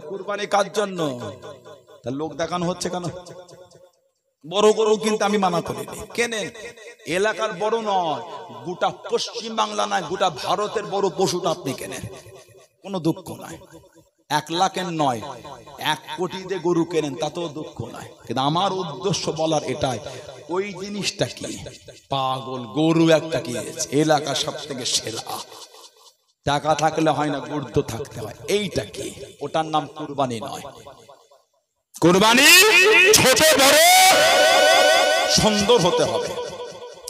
কুরবানি কার জন্য? তা লোক দেখানো হচ্ছে কেন? বড় গরু কিন্তু আমি মানা করিনি, কেনেন, এলাকার বড় নয়, গোটা পশ্চিম বাংলা নয়, গোটা ভারতের বড় পশুটা আপনি কেনেন, কোনো দুঃখ নাই। 1 লাখের নয়, 1 কোটি দিয়ে গরু কেনেন, তাতেও দুঃখ নাই। কিন্তু আমার উদ্দেশ্য বলার এটাই, ওই জিনিসটা কি? পাগল গরু একটা কিনেছে, এলাকা সব থেকে সেরা। টাকা থাকলে হয় না, গুরুত্ব থাকতে হয়। এইটা কি? ওটার নাম কুরবানি নয়। কুরবানি ছোট বড় সুন্দর হতে হবে।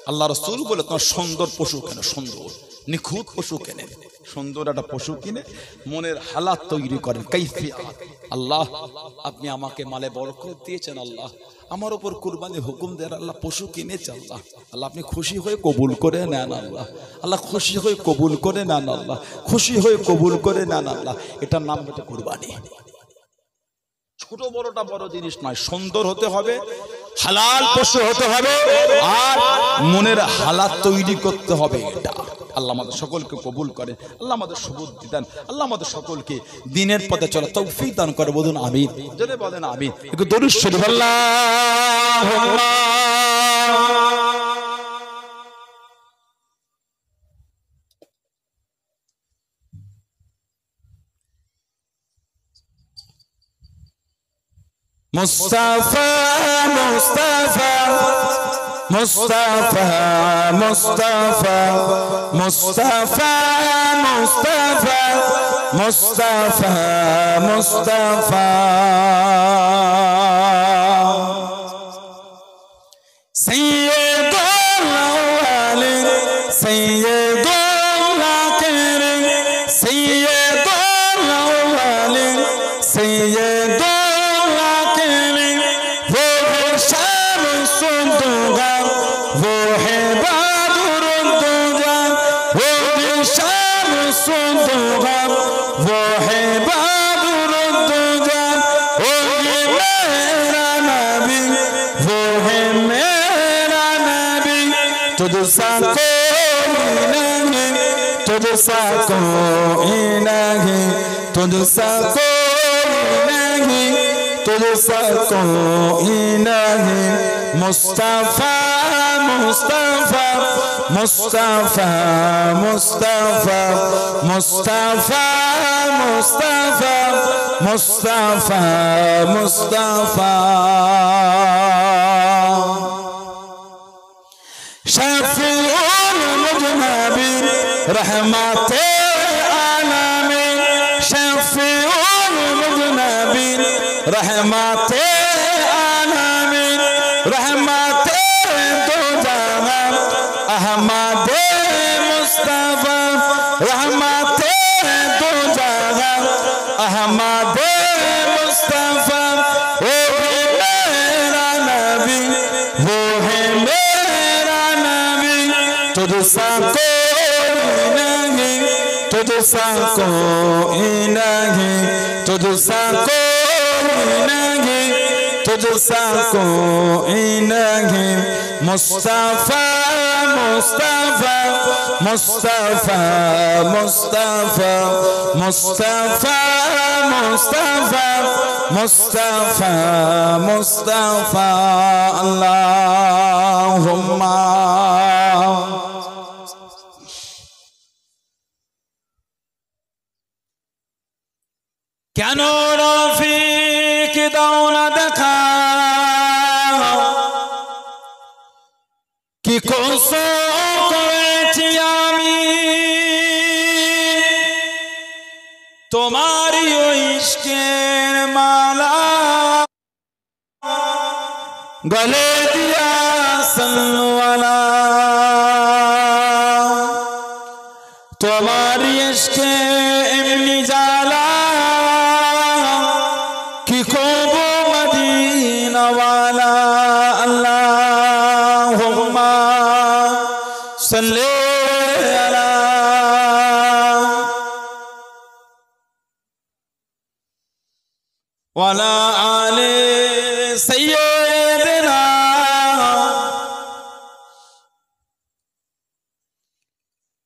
আল্লাহ রাসূল বলে, তোমার সুন্দর পশু কেন, সুন্দর নিখুঁত পশু কেনেন, সুন্দর একটা পশু কিনে মনের হালাত তৈরি করেন, কাইফিয়াত। আল্লাহ আপনি আমাকে মালে বরকত দিয়েছেন, আল্লাহ আমার উপর কুরবানি হুকুম দেন, আল্লাহ পশু কিনেছে, আল্লাহ আল্লাহ আপনি খুশি হয়ে কবুল করে নেন, আল্লাহ আল্লাহ খুশি হয়ে কবুল করে নেন, আল্লাহ খুশি হয়ে কবুল করে নেন, আল্লাহ। এটার নাম হচ্ছে কুরবানি। ছোট বড়টা বড় জিনিস নয়, সুন্দর হতে হবে, হালাল পশু হতে হবে, আর মনের হালাত তৈরি করতে হবে। এটা আল্লাহ আমাদের সকলকে কবুল করেন, আল্লাহ আমাদের সুবুদ্ধি দেন, আল্লাহ আমাদের সকলকে দ্বীনের পথে চলা তৌফিক দান করে। বলুন আমিন, জোরে বলেন আমিন। একটু দরুদ শরীফ আল্লাহুম্মা মুস্তাফা মুস্তাফা মুস্তাফা মুস্তাফা মুস্তাফা মুস্তাফা মুস্তাফা মুস্তাফা সাইয়্যিদুল আউয়ালিন সাইয়্যিদুল আখিরিন সাইয়্যিদুল আউয়ালিন সাইয়্যিদুল तुझसा कोई नहीं, तुझसा कोई नहीं, तुझसा कोई नहीं। मुस्तफा मुस्तफा मुस्तफा मुस्तफा मुस्तफा मुस्तफा मुस्तफा मुस्तफा शफीउल मुजनबीन रहमते आलमीन शफीउल मुजनबीन रहमते आलमीन रहमते दो जहां अहमदे मुस्तफा रहमते दो जहां अहमदे मुस्तफा वो भी मेरा नबी वो है तुझसा कोई नहीं, तुझसा कोई नहीं, तुझसा कोई नहीं, तुझसा कोई नहीं। मुस्तफा मुस्तफा मुस्तफा मुस्तफा मुस्तफा मुस्तफा मुस्तफा मुस्तफा अल्लाहुम्मा কেন রফিক দাও না দেখা কি কসম করেছি আমি তোমারই ইশকের মালা গলে দিয়া সনওয়ালা তোমারই ইশকে এমনি জালা सल्ले अला वाला आले सय्यदना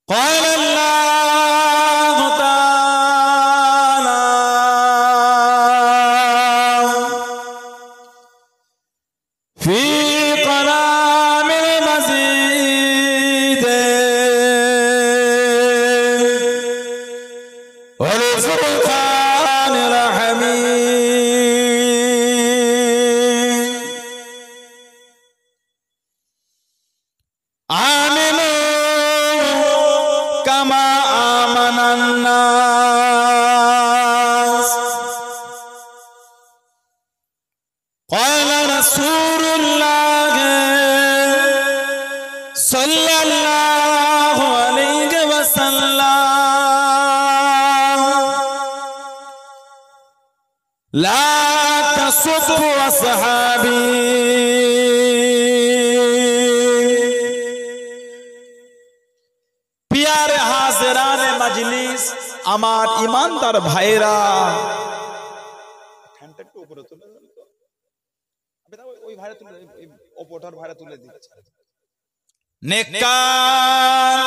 قال الله تعالى রহমানির রহিম আমিনু কামা আমানান নাস ক্বালা রাসূলুল্লাহ সাল্লাল্লাহু আলাইহি ওয়াসাল্লাম লা তাসুব্বু আসহাবি পিয়ারে হাজিরানে মজলিস আমার ইমানদার ভাইরা ফ্যানটা একটু উপরে তুলে দেন তো ওই ভাইরা তুলে ওই ওপরটার ভাইরা তুলে দিচ্ছে নেককার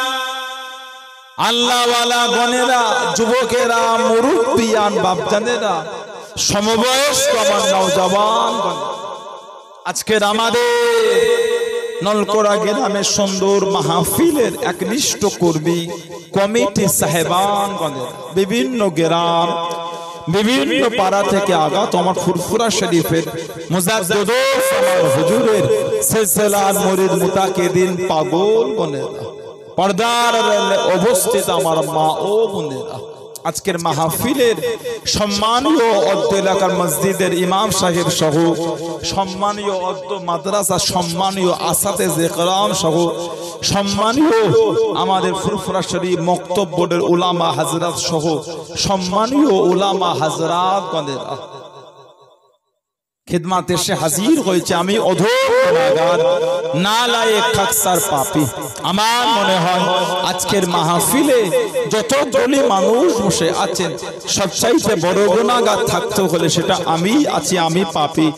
আল্লাহওয়ালা গণেরা যুবকেরা মুরব্বিয়ান বাপজানেরা সমবয়স্ক আমার নওজওয়ান আজকের আমাদের নলকোড়া গ্রামের সুন্দর মাহফিলের একনিষ্ঠ কর্মী কমিটি সাহেবানগণের বিভিন্ন গ্রাম বিভিন্ন পাড়া থেকে আগত আমার ফুরফুরা শরীফের মুজাদ্দিদুস আমার হুজুরের সিলসিলার মুরিদ মুতাকিদিন পাগলগণেরা পর্দার অবস্থিত আমার মা ও বোনেরা আজকের মাহফিলের সম্মানীয় অদ্য এলাকার মসজিদের ইমাম সাহেব সহ সম্মানীয় অদ্য মাদ্রাসা সম্মানীয় আসাতেজে কেরাম সহ সম্মানীয় আমাদের ফুরফুরা শরীফ মক্তব বোর্ডের উলামা হযরত সহ সম্মানীয় উলামা হযরত গণেরা খিদমাতে এসে হাজির হয়েছে আমি অধম গুনাহগার নালায়েক খাকসার পাপী আমার মনে হয় আজকের মাহফিলে যতগুলি মানুষ বসে আছেন সবচাইতে বড় গুনাহগার থাকতে হলে সেটা আমি আছি আমি পাপী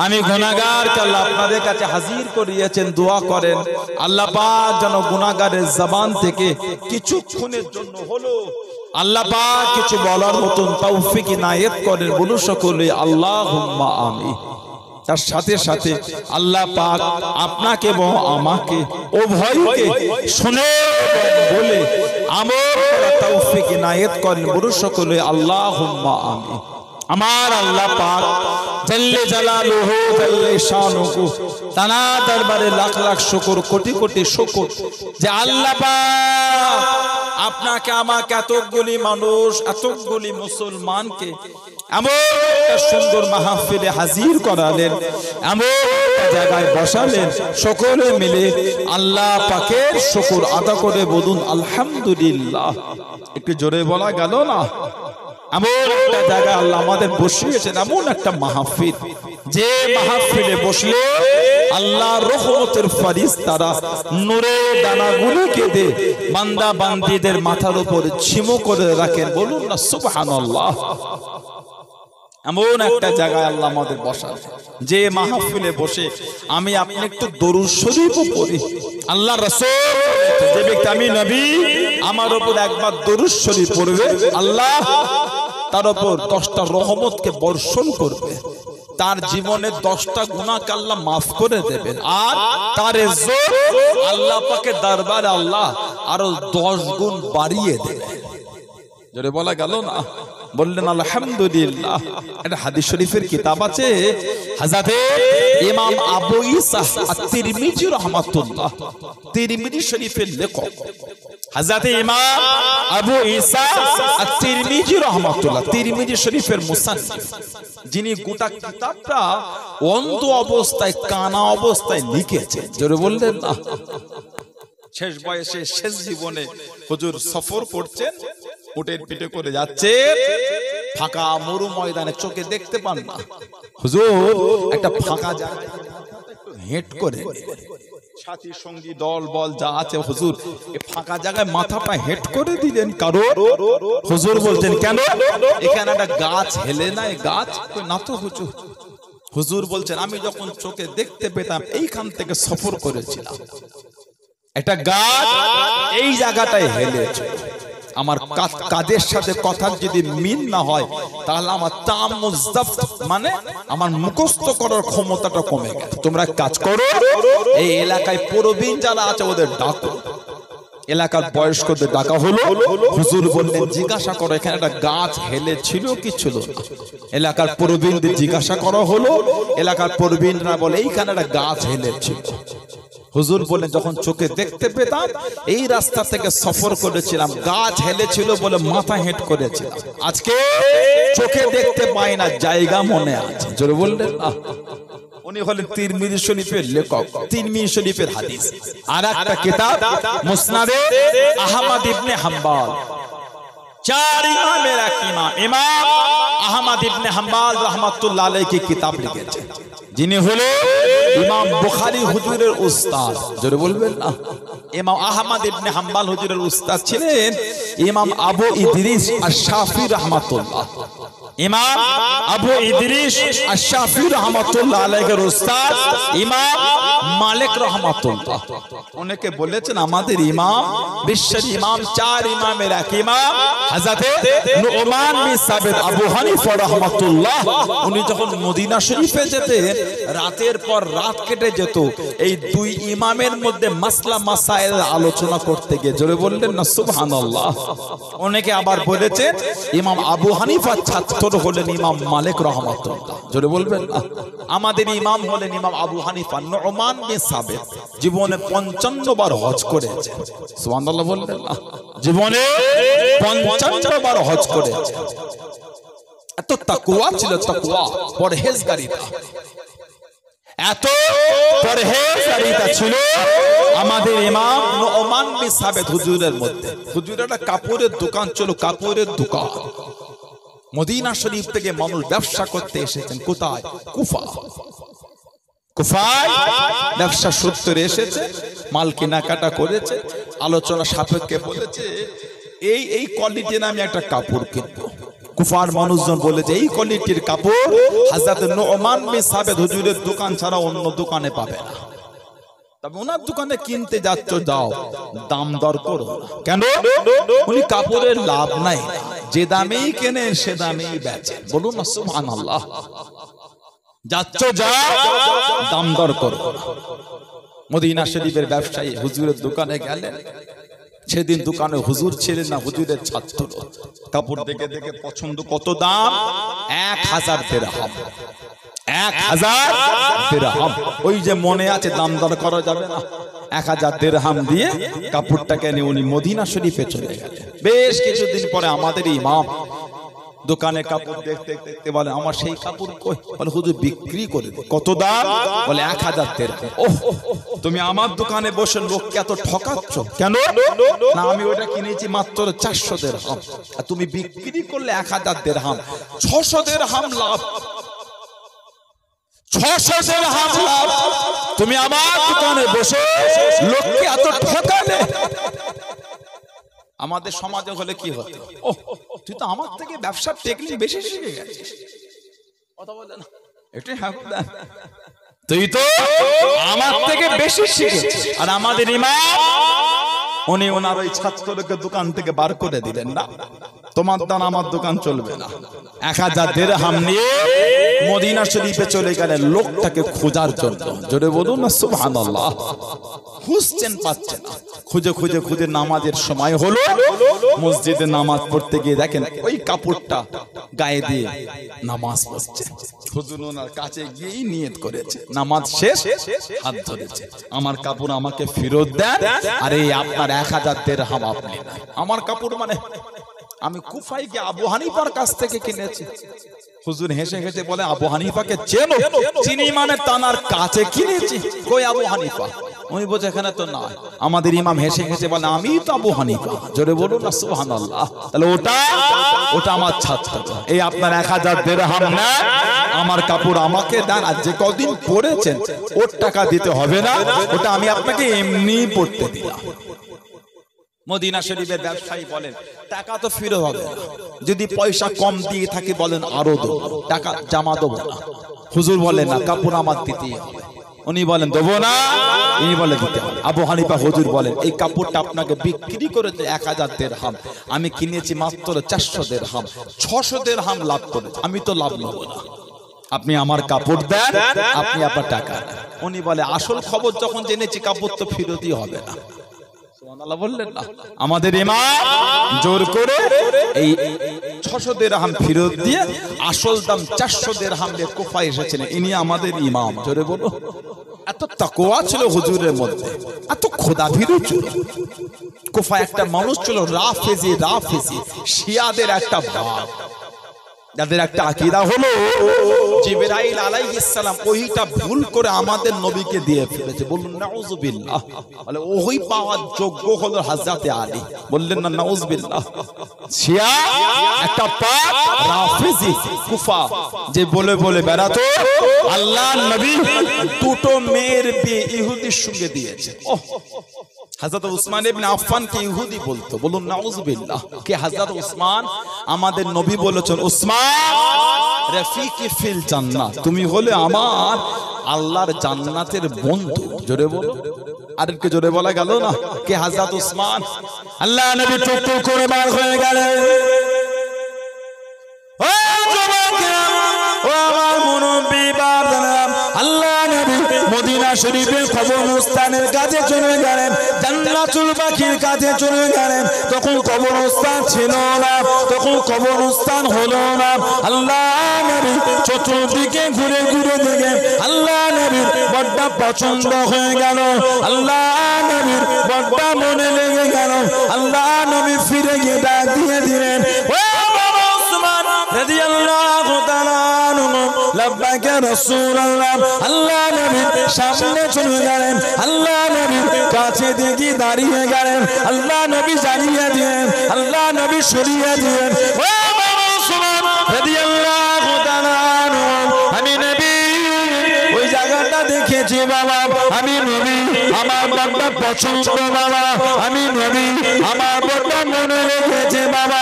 আমি গুনাহগারকে আল্লাহ আপনাদের কাছে হাজির করিয়েছেন দোয়া করেন আল্লাহ পাক যেন গুনাহগারের জবান থেকে কিছুক্ষণের জন্য হলো আল্লাহ পাক কিছু বলার মতন তৌফিক ইনায়েত করেন বলু সকলে আল্লাহুম্মা আমিন তার সাথে সাথে আল্লাহ পাক আপনাকে এবং আমাকে উভয়কে শুনে বলে আমল করার তৌফিক ইনায়েত করেন বলু সকলে আল্লাহুম্মা আমিন আমার আল্লাহ পাক জাল্লে জালালুহু জাল্লে শানুহু তানা দরবারে লাখ লাখ শুকর কোটি কোটি শুকর যে আল্লাহ পাক আপনাকে আমাকে এতগুলি মানুষ এতগুলি মুসলমানকে এমন সুন্দর মাহফিলে হাজির করালেন এমন জায়গায় বসালেন সকলে মিলে আল্লাহ পাকের শুকর আদা করে বলুন আলহামদুলিল্লাহ একটু জোরে বলা গেল না এমন একটা জায়গা আল্লাহ আমাদের বসিয়েছেন এমন একটা মাহফিল যে মাহফিলে বসলে আল্লাহর রহমতের ফেরেশতারা নূরে দানাগুলোকে দে বান্দা বান্দীদের মাথার উপর ছিমো করে রাখেন বলুন না সুবহানাল্লাহ এমন একটা জায়গায় আল্লাহ আমাদের বসান যে মাহফিলে বসে আমি আপনি একটু দরুদ শরীফ পড়ি আল্লাহ রাসূল যে ব্যক্তি আমি নবী আমার উপর একবার দরুদ শরীফ পড়বে আল্লাহ তার উপর 10টা রহমতকে বর্ষণ করবে তার জীবনের 10টা গুনাহকে আল্লাহ মাফ করে দেবেন আর তার ইজ্জত আল্লাহ পাকের দরবারে আল্লাহ আরো 10 গুণ বাড়িয়ে দেবেন জোরে বলা গেল না বললেন আলহামদুলিল্লাহ এটা হাদিস শরীফের কিতাব আছে হযরত ইমাম আবু ঈসা আত-তিরমিজি রাহমাতুল্লাহ তিরমিজি শরীফের লেখক হযরত ইমাম আবু ঈসা আত-তিরমিজি রাহমাতুল্লাহ তিরমিজি শরীফের মুসান্নিফ যিনি গোটা কিতাবটা অন্ধ অবস্থায় কানা অবস্থায় লিখেছেন জোরে বললেন না শেষ বয়সে শেষ জীবনে হুজুর সফর করছেন উটের পিঠে করে যাচ্ছে ফাঁকা মরু ময়দানে চোখে দেখতে পান না হুজুর একটা ফাঁকা জায়গায় হেঁট করে সাথী সঙ্গী দল বল যা আছে হুজুর এই ফাঁকা জায়গায় মাথাটা হেঁট করে দিলেন কারণ হুজুর বলছেন কেন এখানে একটা গাছ হেলে না এই গাছ না তো হুজুর হুজুর বলছেন আমি যখন চোখে দেখতে পেতাম এইখান থেকে সফর করেছিলাম একটা গাছ এই জায়গাটায় হেলেছে আমার কাদের সাথে কথার যদি মিল না হয় তাহলে আমার তামুজ্জাফত মানে আমার মুখস্থ করার ক্ষমতাটা কমে গেছে তোমরা কাজ করো এই এলাকায় প্রবীণ যারা আছে ওদের ডাকো এলাকার বয়স্কদের ডাকা হলো। হুজুর বললেন জিজ্ঞাসা করো এখানে একটা গাছ হেলে ছিল কি ছিল না। এলাকার প্রবীণদের জিজ্ঞাসা করা হলো। এলাকার প্রবীণরা বলে এইখানে একটা গাছ হেলে ছিল। হুজুর বলেন যখন চোখে দেখতে পেতাম, এই রাস্তা থেকে সফর করেছিলাম, গাছ হেলেছিল বলে মাথা হেঁট করেছিলাম, আজকে চোখে দেখতে পাই না, জায়গা মনে আছে। জোরে বললেন না। উনি হলেন তিরমিজি শরীফের লেখক, তিরমিজি শরীফের হাদিস। আর একটা কিতাব মুসনাদে আহমদ ইবনে হাম্বল, চার ইমামের এক ইমাম, ইমাম আহমদ ইবনে হাম্বল রাহমাতুল্লাহ আলাইহি কি কিতাব লিখেছেন, যিনি হলো ইমাম বুখারী হুজুরের উস্তাদ। জোরে বলবেন না। ইমাম আহমদ ইবনে হাম্বল হুজুরের উস্তাদ ছিলেন ইমাম আবু ইদ্রিস আশ-শাফি রাহমাতুল্লাহ। ইমাম আবু ইদ্রিস আশ-শাফি রাহমাতুল্লাহ আলাইহির উস্তাদ ইমাম মালিক রাহমাতুল্লাহ। অনেকে বলেছেন আমাদের ইমাম, বিশ্বের ইমাম, চার ইমামের এক ইমাম হযরতে নুমান বিন সাবিত আবু হানিফা রাহমাতুল্লাহ। উনি যখন মদিনা শরীফে যেতেন, রাতের পর রাত কেটে যেত এই দুই ইমামের মধ্যে মাসলা মাসাইল আলোচনা করতে গিয়ে। জোরে বললেন না সুবহানাল্লাহ। অনেকে আবার বলেছেন ইমাম আবু হানিফার ছাত্র হলেন ইমাম মালিক রাহমাতুল্লাহ। জোরে বলবেন না। আমাদের ইমাম হলেন ইমাম আবু হানিফা। নুমান বিন সাবিত জীবনে 55 বার হজ করেছে। সুবহানাল্লাহ বললেন না। জীবনে 55 বার হজ করেছে। এত তাকওয়া ছিল, তাকওয়া, পরহেজগারিতা, এত পরহেজগারিতা ছিল আমাদের ইমাম নুমান বিন সাবিত হুজুরের মধ্যে। হুজুরের একটা কাপড়ের দোকান ছিল, কাপড়ের দোকান। মদিনা শরীফ থেকে মানুষ ব্যবসা করতে এসেছেন কোথায়? কুফা। কুফায় ব্যবসা সূত্রে এসেছে, মাল কেনাকাটা করেছে, আলোচনা সাপেক্ষে বলেছে এই এই কোয়ালিটির আমি একটা কাপড় কিনবো। কুফার মানুষজন বলেছে এই কোয়ালিটির কাপড় হযরত নুমান বিন সাবিত হুজুরের দোকান ছাড়া অন্য দোকানে পাবে না। তবে ওনার দোকানে কিনতে যাচ্ছ, যাও, দাম দর করো। কেন? উনি কাপড়ের লাভ নাই, যে দামেই কেনেন সে দামেই বেচেন। বলুন না সুবহানাল্লাহ। যাচ্ছ, যাও, দাম দর করো। মদিনা শরীফের ব্যবসায়ী হুজুরের দোকানে গেলেন। সেদিন দোকানে হুজুর ছিলেন না, হুজুরের ছাত্র। কাপড় দেখে দেখে পছন্দ, কত দাম? 1000 দিরহাম। 1000 দিরহাম। ওই যে মনে আছে দাম দর করা যাবে না। 1000 দিরহাম দিয়ে কাপড়টাকে নিয়ে উনি মদিনা শরীফে চলে গেলেন। বেশ কিছুদিন পরে আমাদের ইমাম দোকানে কাপড় দেখতে দেখতে বলে আমার সেই কাপড় কই? বলে হুজুর বিক্রি করে দিন। কত দাম? বলে 1000 দিরহাম। ওহ, তুমি আমার দোকানে বসে লোককে এত ঠকাচ্ছ কেন? না, আমি ওটা কিনেছি মাত্র 400 দিরহাম, আর তুমি বিক্রি করলে 1000 দিরহাম। 600 দিরহাম লাভ। 600 দিরহাম লাভ। তুমি আমার দোকানে বসে লোককে এত ঠকালে। আমাদের সমাজে হলে কি হতো? ও, তুই তো আমার থেকে ব্যবসার টেকনিক বেশি শিখে গেছিস। কথা বলে না, এটাই হ্যাঁ, তুই তো আমার থেকে বেশি শিখেছিস। আর আমাদের ইমাম উনি ওনার ওই ছাত্রকে দোকান থেকে বার করে দিলেন, না তোমার দান আমার দোকান চলবে না। 1000 দিরহাম নিয়ে মদিনা শরীফে চলে গেলেন লোকটাকে খোঁজার জন্য। জোরে বলুন না সুবহানাল্লাহ। খুঁজছেন, পাচ্ছেন না। খুঁজে খুঁজে খুঁজে নামাজের সময় হলো। মসজিদে নামাজ পড়তে গিয়ে দেখেন ওই কাপড়টা গায়ে দিয়ে নামাজ পড়ছে। হুজুর ওনার কাছে গিয়েই নিয়ত করেছে, নামাজ শেষ, হাত ধরেছে, আমার কাপড় আমাকে ফেরত দেন, আর এই আপনার 1000 দিরহাম আপনি নেন। আমার কাপড় মানে আমি কুফায় গিয়ে আবু হানিফার কাছ থেকে কিনেছি। হুজুর হেসে হেসে বলে আবু হানিফাকে চেনো? চিনি মানে তানার কাছে কিনেছি। কই আবু হানিফা? উনি বলছে এখানে তো না। আমাদের ইমাম হেসে হেসে বলে আমি তো আবু হানিফা। জোরে বলুন না সুবহানাল্লাহ। তাহলে ওটা আমার ছাত্র। এই আপনার 1000 দিরহাম না, আমার কাপড় আমাকে দেন, আর যে কদিন পড়েছেন ওর টাকা দিতে হবে না, ওটা আমি আপনাকে এমনি পড়তে দিলাম। মদিনা শরীফের ব্যবসায়ী বলেন টাকা তো ফিরে হবে না, যদি পয়সা কম দিয়ে থাকে বলেন আরো দেবো, টাকা জমা দেবো না। হুজুর বলেন না, কাপড় আমার দিতেই হবে। উনি বলেন দেবো না, ইনি বলে দিতে হবে। আবু হানিফা হুজুর বলেন এই কাপড়টা আপনাকে বিক্রি করেছে 1000 দিরহাম, আমি কিনেছি মাত্র 400 দিরহাম, 600 দিরহাম লাভ করেছি, আমি তো লাভ নেবো না। আপনি আমার কাপড় দেন, আপনি আপনার টাকা দেন। উনি বলে আসল খবর যখন জেনেছি কাপড় তো ফিরতই হবে না। সুবহানাল্লাহ বললেন না? আমাদের ইমাম জোর করে এই 600 দিরহাম ফেরত দিয়ে আসল দাম 400 দিরহাম দিয়ে কুফায় এসেছেন। ইনি আমাদের ইমাম। জোরে বলো। এত তাকওয়া ছিল হুজুরের মধ্যে, এত খোদাভীরু ছিল। কুফায় একটা মানুষ ছিল রাফেজি শিয়াদের একটা ভাব, যাদের একটা আকীদা হলো জিবরাইল আলাইহিস সালাম ওইটা ভুল করে আমাদের নবীকে দিয়ে ফেলেছে। বলুন নাউযুবিল্লাহ। বলে ওই পাওয়ার যোগ্য হলো হযরতে আলী। বললেন না নাউযুবিল্লাহ। শিয়া একটা পাপ রাফেজি কুফা যে বলে বলে বেড়াতো আল্লাহর নবী দুটো মেয়ের বিয়ে ইহুদির সঙ্গে দিয়েছে। ওহ, হযরত উসমান ইবনে আফফান কে ইহুদি বলতো। বলুন নাউযুবিল্লাহ। কে? হযরত উসমান। আমাদের নবী বলেছেন উসমান রফিকি ফিল জান্নাত, তুমি হলে আমার আল্লাহর জান্নাতের বন্ধু। জোরে বলো। আর একটু জোরে বলা গেল না? কে? হযরত উসমান। আল্লাহ নবী টুকটুক করে বার হয়ে গেলেন। ও যুবকেরা, ও আমার মুরব্বি বাবারা, আল্লাহ নবী মদিনা শরীফের কবরস্থানের কাছে চলে গেলেন, জান্নাতুল বাকির কাছে চলে গেলেন। তখন কবরস্থান ছিল না, তখন কবরস্থান হলো না। আল্লাহ নবী চতুর্দিকে ঘুরে ঘুরে দেখে আল্লাহ নবীর বড় পছন্দ হয়ে গেল, আল্লাহ নবীর বড় মনে লেগে গেল। আল্লাহ নবী ফিরে গিয়ে ডাক দিয়ে দিলেন, ও বাবা উসমান রাদিয়াল্লাহু তাআলা আনহু, লাব্বাইক ইয়া রাসূলুল্লাহ। আল্লাহ নবীর সামনে চলে গেলেন, আল্লাহ নবীর কাছে দেখি দাঁড়িয়ে গেলেন। আল্লাহ নবী জানিয়ে দিলেন, আল্লাহ নবী সরিয়ে দিলেন, ও বাবা উসমান রাদিয়াল্লাহু তাআলা আনহু, আমি নবী ওই জায়গাটা দেখেছি বাবা, আমি নবী আমার বড় পছন্দ বাবা, আমি নবী আমার বড় মনে লেগেছে বাবা।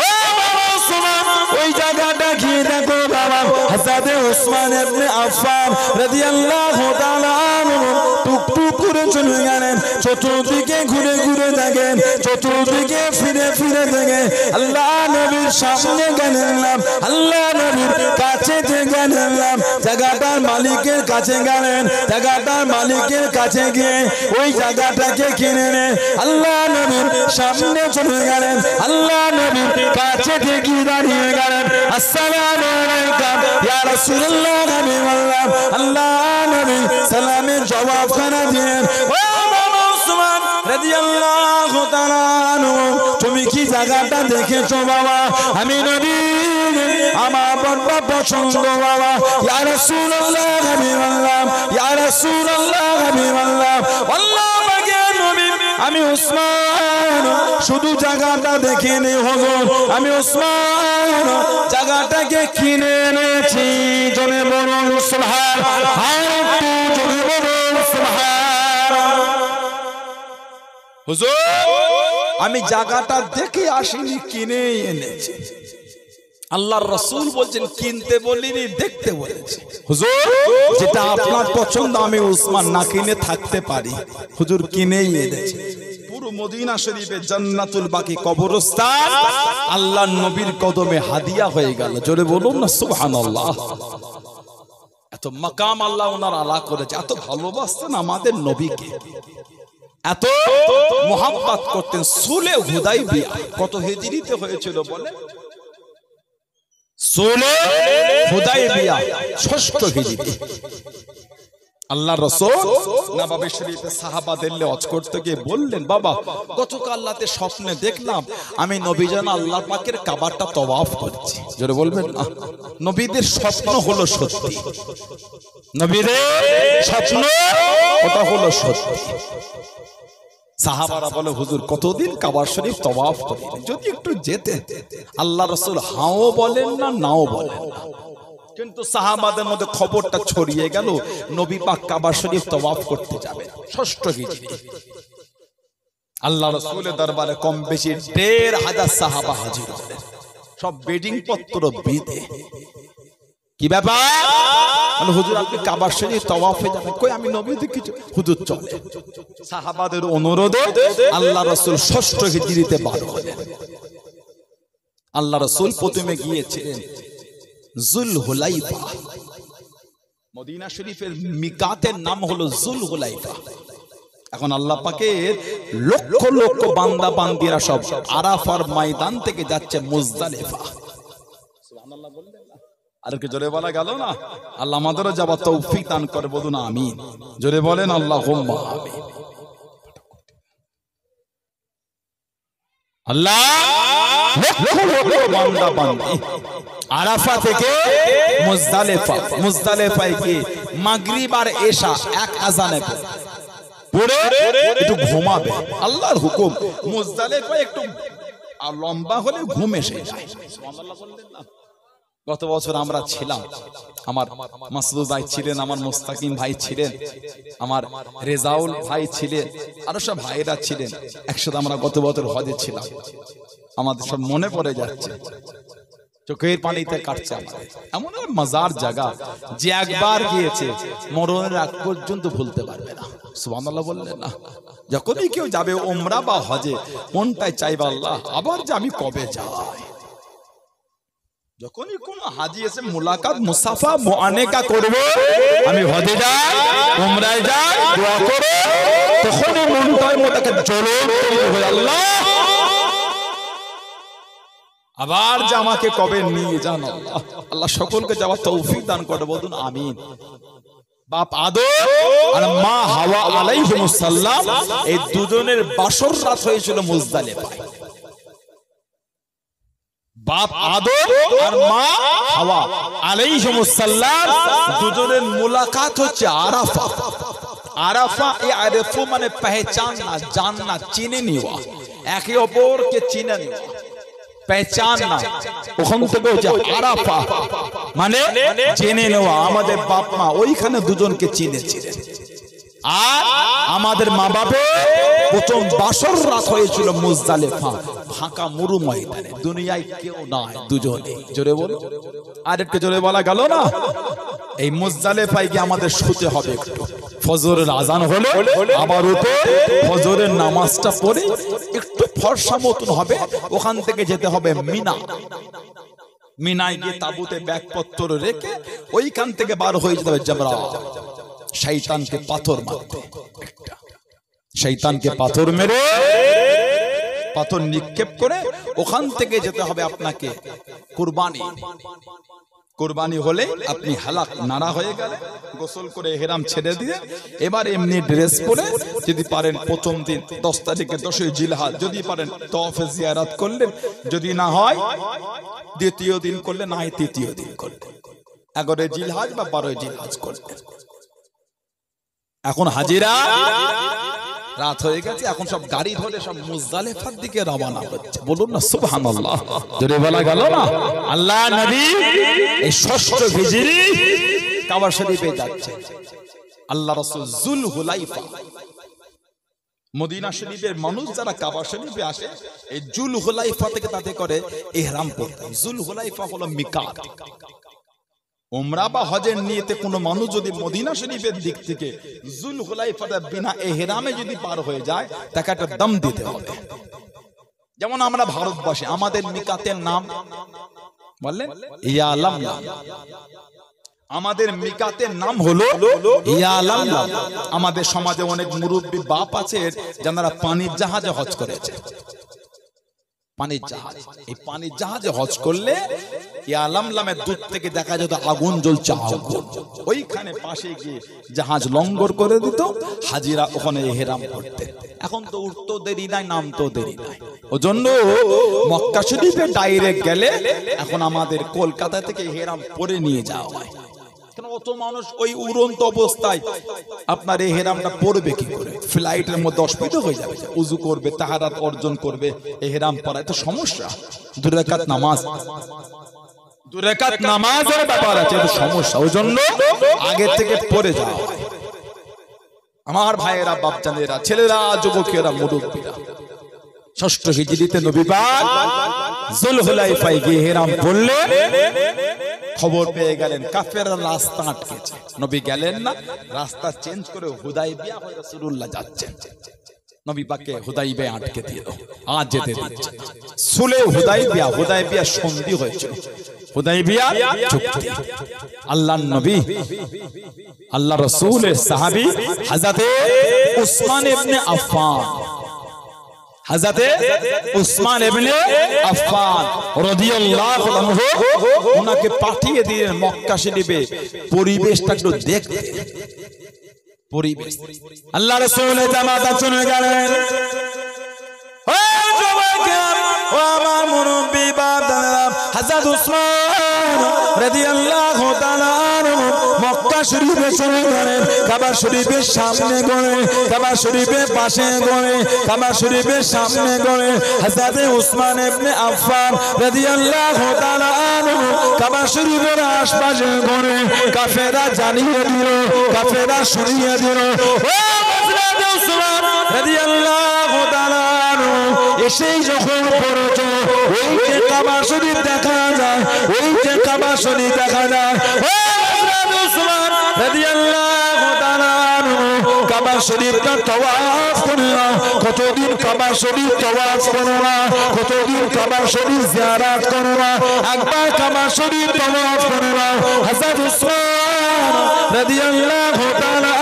ও বাবা উসমান ওই জায়গাটা গিয়ে দেখো বাবা। হযরত উসমান ইবনে আফফান রাদিয়াল্লাহু তাআলা আনহু টুকটুক করে চলে গেলেন, চতুর্দিকে ঘুরে ঘুরে দেখেন, চতুর্দিকে ফিরে ফিরে দেখেন। আল্লাহ নবীর সামনে গেলেন, আল্লাহ নবীর কাছে গেলেন, জায়গাটার মালিকের কাছে গেলেন, জায়গাটার মালিকের কাছে গিয়ে ওই জায়গাটাকে কিনে নেন। আল্লাহ নবীর সামনে চলে গেলেন, আল্লাহ নবীর কাছে থেকে দাঁড়িয়ে গেলেন, আসসালামু আলাইকুম ইয়া রাসূলুল্লাহ। নবী বললেন, আল্লাহ নবী সালামের জবাবখানা দিলেন, ও বাবা উসমান রাদিয়াল্লাহু তাআলা আনহু, তুমি কি জায়গাটা দেখেছো বাবা? আমি নবী আমার বড় পছন্দ বাবা। ইয়া রাসূলুল্লাহ। নবী বললাম, ইয়া রাসূলুল্লাহ। নবী বললাম, আল্লাহ পাকের নবী আমি উসমান শুধু জায়গাটা দেখে নে হুজুর, আমি উসমান জায়গাটাকে কিনে এনেছি। জোরে বলুন সুবহানাল্লাহ। আর একটু জোরে বলুন সুবহানাল্লাহ। হুজুর আমি জায়গাটা দেখে আসিনি, কিনে এনেছি। আল্লাহর রাসূল বলছেন কিনতে বলিনি, দেখতে বলেছি। হুজুর যেটা আপনার পছন্দ আমি উসমান না কিনে থাকতে পারি, হুজুর কিনেই এনেছি। পুরো মদিনা শরীফে জান্নাতুল বাকি কবরস্থান আল্লাহর নবীর কদমে হাদিয়া হয়ে গেল। জোরে বলুন না সুবহানাল্লাহ। এত মাকাম আল্লাহ ওনার আলা করেছে, এত ভালোবাসতেন আমাদের নবীকে, এত মোহাব্বত করতেন। সুলে হুদাইবিয়া কত হিজরিতে হয়েছিল বলে? সুলে হুদাইবিয়া 6ষ্ঠ হিজরি। আল্লাহ রাসূল নববী শরীফে সাহাবাদের ওয়াজ করতে গিয়ে বললেন, বাবা গতকাল রাতে স্বপ্নে দেখলাম আমি নবী যেন আল্লাহ পাকের কাবাটা তওয়াফ করছি। জোরে বলবেন না? নবীদের স্বপ্ন হলো সত্যি, নবীদের স্বপ্ন ওটা হলো সত্যি। সাহাবারা বলে, হুজুর কতদিন কাবা শরীফ তওয়াফ করি, যদি একটু যেতে। আল্লাহ রাসূল হাও বলেন না, নাও বলেন না, কিন্তু সাহাবাদের মধ্যে খবরটা ছড়িয়ে গেল নবী পাক কাবা শরীফ তওয়াফ করতে যাবে 6ষ্ঠ হিজরি। আল্লাহ রাসূলের দরবারে কম বেশি ১৫০০ সাহাবা হাজির হলেন, সব বেডিং পত্র বিধে। কি ব্যাপার? হুজুর আপনি কাবা শরীফ তওয়াফে যাবেন। কই আমি নবী দেখেছি। হুজুর চলে। সাহাবাদের অনুরোধে আল্লাহ রাসূল 6ষ্ঠ হিজরিতে বার হলেন। আল্লাহ রাসূল প্রথমে গিয়েছিলেন যুলহুলাইফা। মদিনা শরীফের মিকাতের নাম হলো যুলহুলাইফা। এখন আল্লাহ পাকের লক্ষ লক্ষ বান্দা বান্দিরা সব আরাফার ময়দান থেকে যাচ্ছে মুজদালিফা। সুবহানাল্লাহ বললেন না? আর কি জোরে বলা গেল না? আল্লাহ আমাদেরও যাবার তৌফিক দান করে, বলুন আমিন। জোরে বলেন আল্লাহুম্মা আমিন। আল্লাহ লক্ষ লক্ষ বান্দা বান্দি আরাফা থেকে মুজদালিফা, মুজদালিফায় কি মাগরিব আর এশা এক আযানে পড়ে একটু ঘুমাবে, আল্লাহর হুকুম। মুজদালিফায় একটু লম্বা হলে ঘুম এসে যায়। সুবহানাল্লাহ বললেন না? গত বছর আমরা ছিলাম, আমার মাসুদ ভাই ছিলেন, আমার মুস্তাকিম ভাই ছিলেন, আমার রেজাউল ভাই ছিলেন, আরো সব ভাইরা ছিলেন, একসাথে আমরা গত বছর হজে ছিলাম। আমাদের সব মনে পড়ে যাচ্ছে, চোখের পানিতে কাটছে আমাদের। এমন মজার জায়গা যে একবার গিয়েছে মরণের আগ পর্যন্ত ভুলতে পারবে না। সুবহানাল্লাহ বললেন না? যখনই কেউ যাবে উমরা বা হজে, মনটাই চাইবে আল্লাহ আবার যে আমি কবে যাই। যখনই কোন হাজি এসে মুলাকাত মুসাফা মুআনেকা করবে, আমি হজে যাই, উমরায় যাই, দোয়া করব, তখনই মনটার মধ্যে জ্বলন তৈরি হয়, আল্লাহ আবার যে আমাকে কবে নিয়ে যান। আল্লাহ আল্লাহ সকলকে যাওয়ার তৌফিক দান করে, বলুন আমিন। বাপ আদম আর মা হাওয়া আলাইহিমুস সালাম, এই দুজনের বাসর রাত হয়েছিল মুজদালিফায়। বাপ আদম আর মা হাওয়া আলাইহিমুস সালাম দুজনের মুলাকাত হচ্ছে আরাফা। আরাফা এ আরফু মানে পহচাননা, জাননা, চিনে নেওয়া, একে অপরকে চিনে নেওয়া, পহচাননা। ওখান থেকে হচ্ছে আরাফা মানে জেনে নেওয়া। আমাদের বাপ মা ওইখানে দুজনকে চিনেছিলেন, আর আমাদের মা বাপে প্রথম বাসর রাত হয়েছিল মুজদালিফা, ফাঁকা মরু ময়দানে, দুনিয়ায় কেউ নাই, দুজনে। জোরে বল, আর একটু জোরে বলা গেল না? এই মুজদালিফায় গিয়ে আমাদের শুতে হবে। একটু ফজরের আজান হলো, আবার উঠে ফজরের নামাজটা পড়ে একটু ফর্সা মতন হবে, ওখান থেকে যেতে হবে মিনা। মিনায় গিয়ে তাবুতে ব্যাগপত্র রেখে ওইখান থেকে বার হয়ে যেতে হবে জামরা, শয়তানকে পাথর মারতে। শয়তানকে পাথর মেরে, পাথর নিক্ষেপ করে ওখান থেকে যেতে হবে আপনাকে কুরবানি। কুরবানি হলে আপনি হালাক নারা হয়ে গেলে, গোসল করে ইহরাম ছেড়ে দিয়ে এবার এমনি ড্রেস পরে যদি পারেন প্রথম দিন 10 তারিখে 10ই জিলহজ যদি পারেন তওয়াফে জিয়ারত করলেন, যদি না হয় দ্বিতীয় দিন করলে, না হয় তৃতীয় দিন করলেন, 11 জিলহজ বা 12 জিলহজ করলেন। এখন হাজিরা রাত হয়ে গেছে, এখন সব গাড়ি ধরে সব মুজদালিফার দিকে রওনা হচ্ছে। বলুন না সুবহানাল্লাহ? জোরে বলা গেল না? আল্লাহ নবী এই ষষ্ঠ হিজরি কাবা শরীফে যাচ্ছে। আল্লাহ রাসূল যুল হুলাইফা, মদিনা শরীফের মানুষ যারা কাবা শরীফে আসে, এই যুল হুলাইফা থেকে তাতে করে ইহরাম পড়তে। যুল হুলাইফা হলো মিকাত। উমরা বা হজের নিয়তে কোনো মানুষ যদি মদিনা শরীফের দিক থেকে যুল হুলাইফাতে বিনা ইহরামে যদি পার হয়ে যায়, তাকে একটা দম দিতে হবে। যেমন আমরা ভারতবাসী, আমাদের মিকাতের নাম বললেন ইয়ালাম, আমাদের মিকাতের নাম হলো ইয়ালাম। আমাদের সমাজে অনেক মুরব্বী বাপ আছে যারা পানির জাহাজে হজ করেছে। পানির জাহাজ, এই পানির জাহাজে হজ করলে ইয়ালামলামের দূর থেকে দেখা যেত আগুন জ্বলছে, আগুন। ওইখানে পাশে গিয়ে জাহাজ লঙ্গর করে দিত, হাজিরা ওখানে ইহরাম করতে। এখন তো উঠতো দেরি নাই, নামতো দেরি নাই, ওজন্য মক্কা শরীফে ডাইরেক্ট গেলে এখন আমাদের কলকাতা থেকে ইহরাম পরে নিয়ে যাওয়া হয়। অত মানুষ ওই উড়ন্ত অবস্থায় আপনার ইহরামটা পড়বে কি করে? ফ্লাইটের মধ্যে অসুবিধা হয়ে যাবে, উযু করবে, তাহারাত অর্জন করবে, ইহরাম পরা তো সমস্যা। 2 রাকাত নামাজ, 2 রাকাত নামাজের ব্যাপার আছে, তো সমস্যা। ওই জন্য আগে থেকে পড়ে যাওয়া হয়। আমার ভাইয়েরা, বাপজানেরা, ছেলেরা, যুবকেরা, মুরব্বীরা, ষষ্ঠ হিজরিতে নবী পাক যুল হুলাইফায় গিয়ে ইহরাম পড়লেন। খবর পেয়ে গেলেন কাফেররা রাস্তা আটকেছে, নবী গেলেন না, রাস্তা চেঞ্জ করে হুদাইবিয়া হয়ে রাসূলুল্লাহ যাচ্ছেন। নবী পাককে হুদাইবিয়া আটকে দিল, আজ যেতে দিচ্ছে। সুলে হুদাইবিয়া, হুদাইবিয়া সন্ধি হয়েছিল, হুদাইবিয়া চুক্তি। আল্লাহর নবী, আল্লাহ রাসূলের সাহাবী হযরতে উসমান ইবনে আফফান হযরতে উসমান ইবনে আফফান রাদিয়াল্লাহু আনহু ওনাকে পাঠিয়ে দিলেন মক্কা শরীফে পরিবেশটা একটু দেখতে। পরিবেশ আল্লাহ রাসূল জামাতা চলে গেলেন। ও যুবকেরা, ও আমার মুরব্বি বাবারা, হযরত উসমান রাদিয়াল্লাহু তাআলা মক্কা শরীফে চলে গেলেন। কাবা শরীফের সামনে গড়ে, কাবা শরীফের পাশে গড়ে, কাবা শরীফের সামনে গড়ে হযরত উসমান ইবনে আফফান রাদিয়াল্লাহু তাআলা কাবা শরীফের আশপাশে গড়ে কাফেরা জানিয়ে দিল, কাফেরা শুনিয়ে দিল, ও হযরত উসমান রাদিয়াল্লাহু তাআলা এসেই যখন পড়েছ ওই যে কাবা শরীফ দেখা যায়, ওই যে কাবা শরীফ দেখা যায়, ও হযরত উসমান রাদিয়াল্লাহু তাআলা কাবা শরীফটা তাওয়াফ করলাম। কতদিন কাবা শরীফ তাওয়াফ করলাম, কতদিন কাবা শরীফ জিয়ারত করলাম, একবার কাবা শরীফ তাওয়াফ করলাম। হযরত উসমান রাদিয়াল্লাহু তাআলা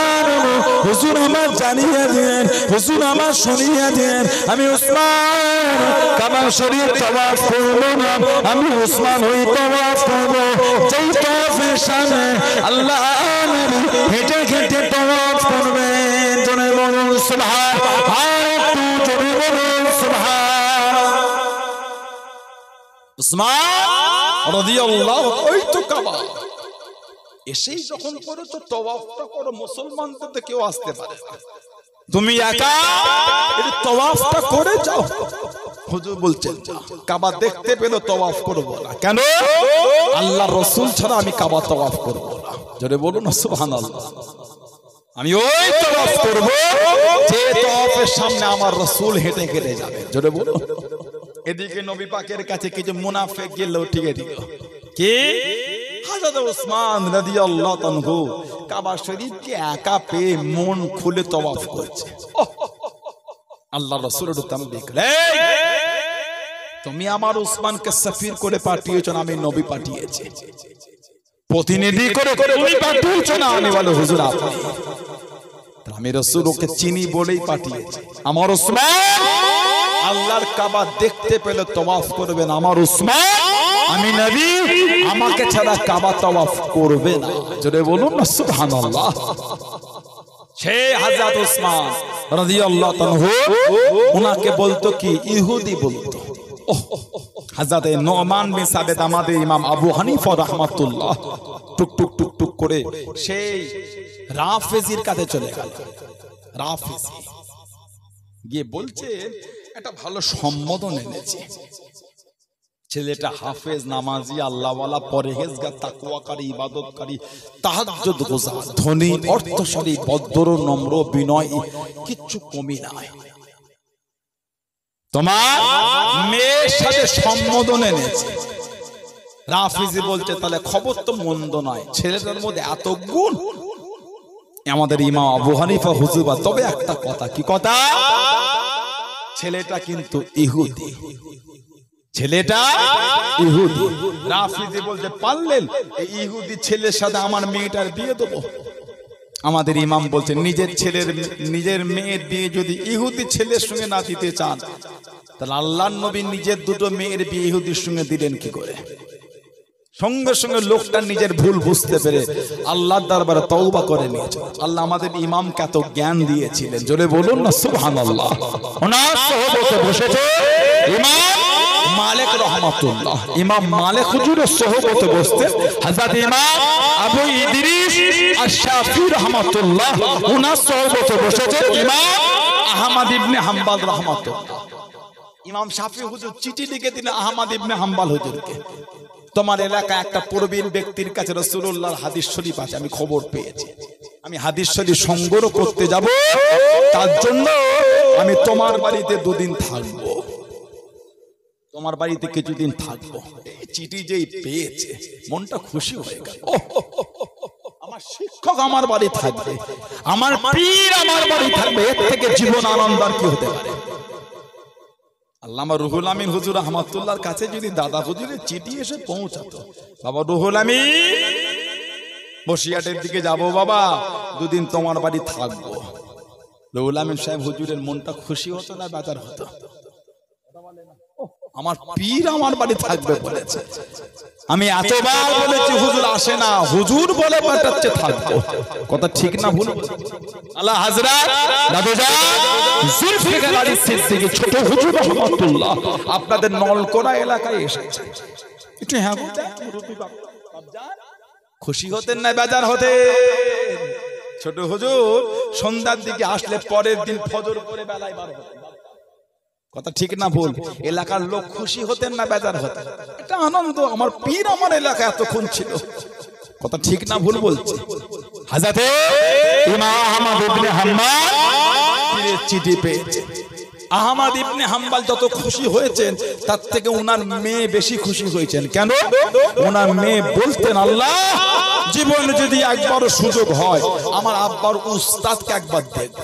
হুজুর আমার জানিয়ে দিলেন, হুজুর আমার শুনিয়ে দিলেন, আমি উসমান কাবা শরীফ তাওয়াফ করব না, আমি উসমান ওই তাওয়াফ করব যেই তাওয়াফের সামনে আল্লাহ নবী হেঁটে হেঁটে তাওয়াফ করবেন। জোরে বলুন সুবহান, আর একটু জোরে বলুন সুবহান। উসমান রাদিয়াল্লাহু ওই তো কাবা এসেই যখন করেছো তাওয়াফটা করো, মুসলমানদের তো কেউ আসতে পারে না, তুমি একা এই তাওয়াফটা করে যাও। হুজুর বলছেন কাবা দেখতে পেলে তাওয়াফ করব না, কেন? আল্লাহর রাসূল ছাড়া আমি কাবা তাওয়াফ করব না। জোরে বলুন না সুবহানাল্লাহ। আমি ওই তাওয়াফ করব যে তাওয়াফের সামনে আমার রাসূল হেঁটে হেঁটে যাবে। জোরে বলুন। এদিকে নবী পাকের কাছে কিছু মুনাফিক গেল, ঠিক আছে কি হযরত উসমান রাদিয়াল্লাহু আনহু কাবা শরীফকে একা পেয়ে মন খুলে তাওয়াফ করছে। আল্লাহর রাসূল দেখলেন তুমি আমার উসমানকে সফির করে পাঠিয়েছো না, আমি নবী পাঠিয়েছি, প্রতিনিধি করে তুমি পাঠিয়েছো না। আমি বলে হুজুর আপনি, আমি রাসূল ওকে চিনি বলেই পাঠিয়েছি। আমার উসমান আল্লাহর কাবা দেখতে পেলে তাওয়াফ করবেন, আমার উসমান আমি নবী, আমাকে ছাড়া কাবা তাওয়াফ করবে না। জোরে বলুন না সুবহানাল্লাহ। সে হযরত উসমান রাদিয়াল্লাহু আনহু উনাকে বলতো কি ইহুদি বলতো। হযরত নোমান বিন সাবিত আমাদের ইমাম আবু হানিফা রাহমাতুল্লাহ টুক টুক টুক টুক করে সেই রাফেজির কাছে চলে গেল। রাফেজি গিয়ে বলছে একটা ভালো সম্বোধন এনেছে, ছেলেটা হাফেজ, নামাজি, আল্লাহওয়ালা, পরহেজগার, তাকওয়াকারী, ইবাদতকারী, তাহাজ্জুদ গুজার, ধনী, অর্থশালী, ভদ্র, নম্র, বিনয়ী, কিচ্ছু কমি নাই। তোমার মেয়ের সাথে সম্বোধন এনেছে। রাফেজি বলছে তাহলে খবর তো মন্দ নয়, ছেলেটার মধ্যে এত গুণ। আমাদের ইমাম আবু হানিফা হুজুর, তবে একটা কথা, কি কথা? ছেলেটা কিন্তু ইহুদি, ছেলেটা ইহুদি। রাফেজি বলতে পারলেন এই ইহুদি ছেলের সাথে আমার মেয়েটার বিয়ে দেবো? আমাদের ইমাম বলছেন নিজের মেয়ের বিয়ে যদি ইহুদি ছেলের সঙ্গে না দিতে চান, তাহলে আল্লাহর নবী নিজের দুটো মেয়ের বিয়ে ইহুদির সঙ্গে দিলেন কি করে? সঙ্গে সঙ্গে লোকটা নিজের ভুল বুঝতে পেরে আল্লাহর দরবারে তওবা করে নিয়েছে। আল্লাহ আমাদের ইমামকে এত জ্ঞান দিয়েছিলেন, জোরে বলুন না সুবহানাল্লাহ। ওনার সোহবতে বসেছে ইমাম মালিক রহমাতুল্লাহ। ইমাম মালিক হুজুরের সোহবতে বসতেন হযরত ইমাম আবু ইদ্রিস আশ-শাফি রহমাতুল্লাহ। ওনার সোহবতে বসেছে ইমাম আহমদ ইবনে হাম্বল রহমাতুল্লাহ। ইমাম শাফি হুজুর চিঠি লিখে দিলেন আহমদ ইবনে হাম্বল হুজুরকে, তোমার এলাকায় একটা প্রবীণ ব্যক্তির কাছে রাসূলুল্লাহর হাদিস শরীফ আছে, আমি খবর পেয়েছি, আমি হাদিস শরীফ সংগ্রহ করতে যাব, তার জন্য আমি তোমার বাড়িতে দুদিন থাকবো, তোমার বাড়িতে কিছুদিন থাকবো। এই চিঠি যেই পেয়েছে মনটা খুশি হয়ে গেল। আমার শিক্ষক আমার বাড়ি থাকবে, আমার পীর আমার বাড়ি থাকবে, এর থেকে জীবন আনন্দ আর কি হতে পারে? আল্লামা রুহুল আমিন হুজুর রহমাতুল্লাহর কাছে যদি দাদা হুজুরের চিঠি এসে পৌঁছাতো, বাবা রুহুল আমিন বসিরহাটের দিকে যাব, বাবা দুদিন তোমার বাড়ি থাকবো, রুহুল আমিন সাহেব হুজুরের মনটা খুশি হতো না বেজার হতো? আমার পীর আমার বাড়ি থাকবে বলেছে, আমি এতবার বলেছি হুজুর আসে না, হুজুর বলে পাঠাচ্ছে থাকবো। কথা ঠিক না ভুল? আল্লাহ হযরত দাদুজান জুলফিকার আলী সিদ্দিকী ছোট হুজুর রহমাতুল্লাহ আপনাদের নলকোনা এলাকায় এসেছে। একটু হ্যাঁ বলতে খুশি হতেন না বেজার হতেন? ছোট হুজুর সন্ধ্যার দিকে আসলে পরের দিন ফজর করে বেলায় বার হতেন। কথা ঠিক না ভুল? এলাকার লোক খুশি হতেন না বেজার হতেন? এটা আনন্দ, আমার পীর আমার এলাকায় এতক্ষণ ছিল। কথা ঠিক না ভুল বলছি? হযরত ইমাম আহমদ ইবনে হাম্বল পীরের চিঠি পেয়েছে। আহমদ ইবনে হাম্বল যত খুশি হয়েছেন তার থেকে ওনার মেয়ে বেশি খুশি হয়েছেন। কেন? ওনার মেয়ে বলতেন, আল্লাহ জীবনে যদি একবার সুযোগ হয় আমার আব্বার উস্তাদকে একবার দেখব।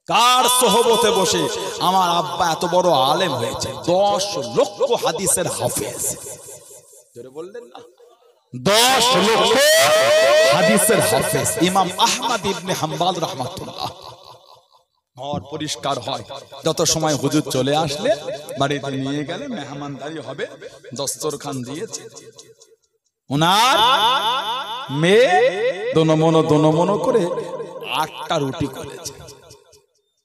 কার সোহবতে বসে আমার আব্বা এত বড় আলেম হয়েছে, 10 লক্ষ হাদিসের হাফেজ। জোরে বললেন না? 10 লক্ষ হাদিসের হাফেজ ইমাম আহমদ ইবনে হাম্বল রাহমাতুল্লাহ। ঘর পরিষ্কার হয়, যত সময় হুজুর চলে আসলে বাড়িতে নিয়ে গেলে মেহমানদারি হবে, দস্তরখান দিয়েছে। ওনার মেয়ে দোনো করে 8টা রুটি করেছে।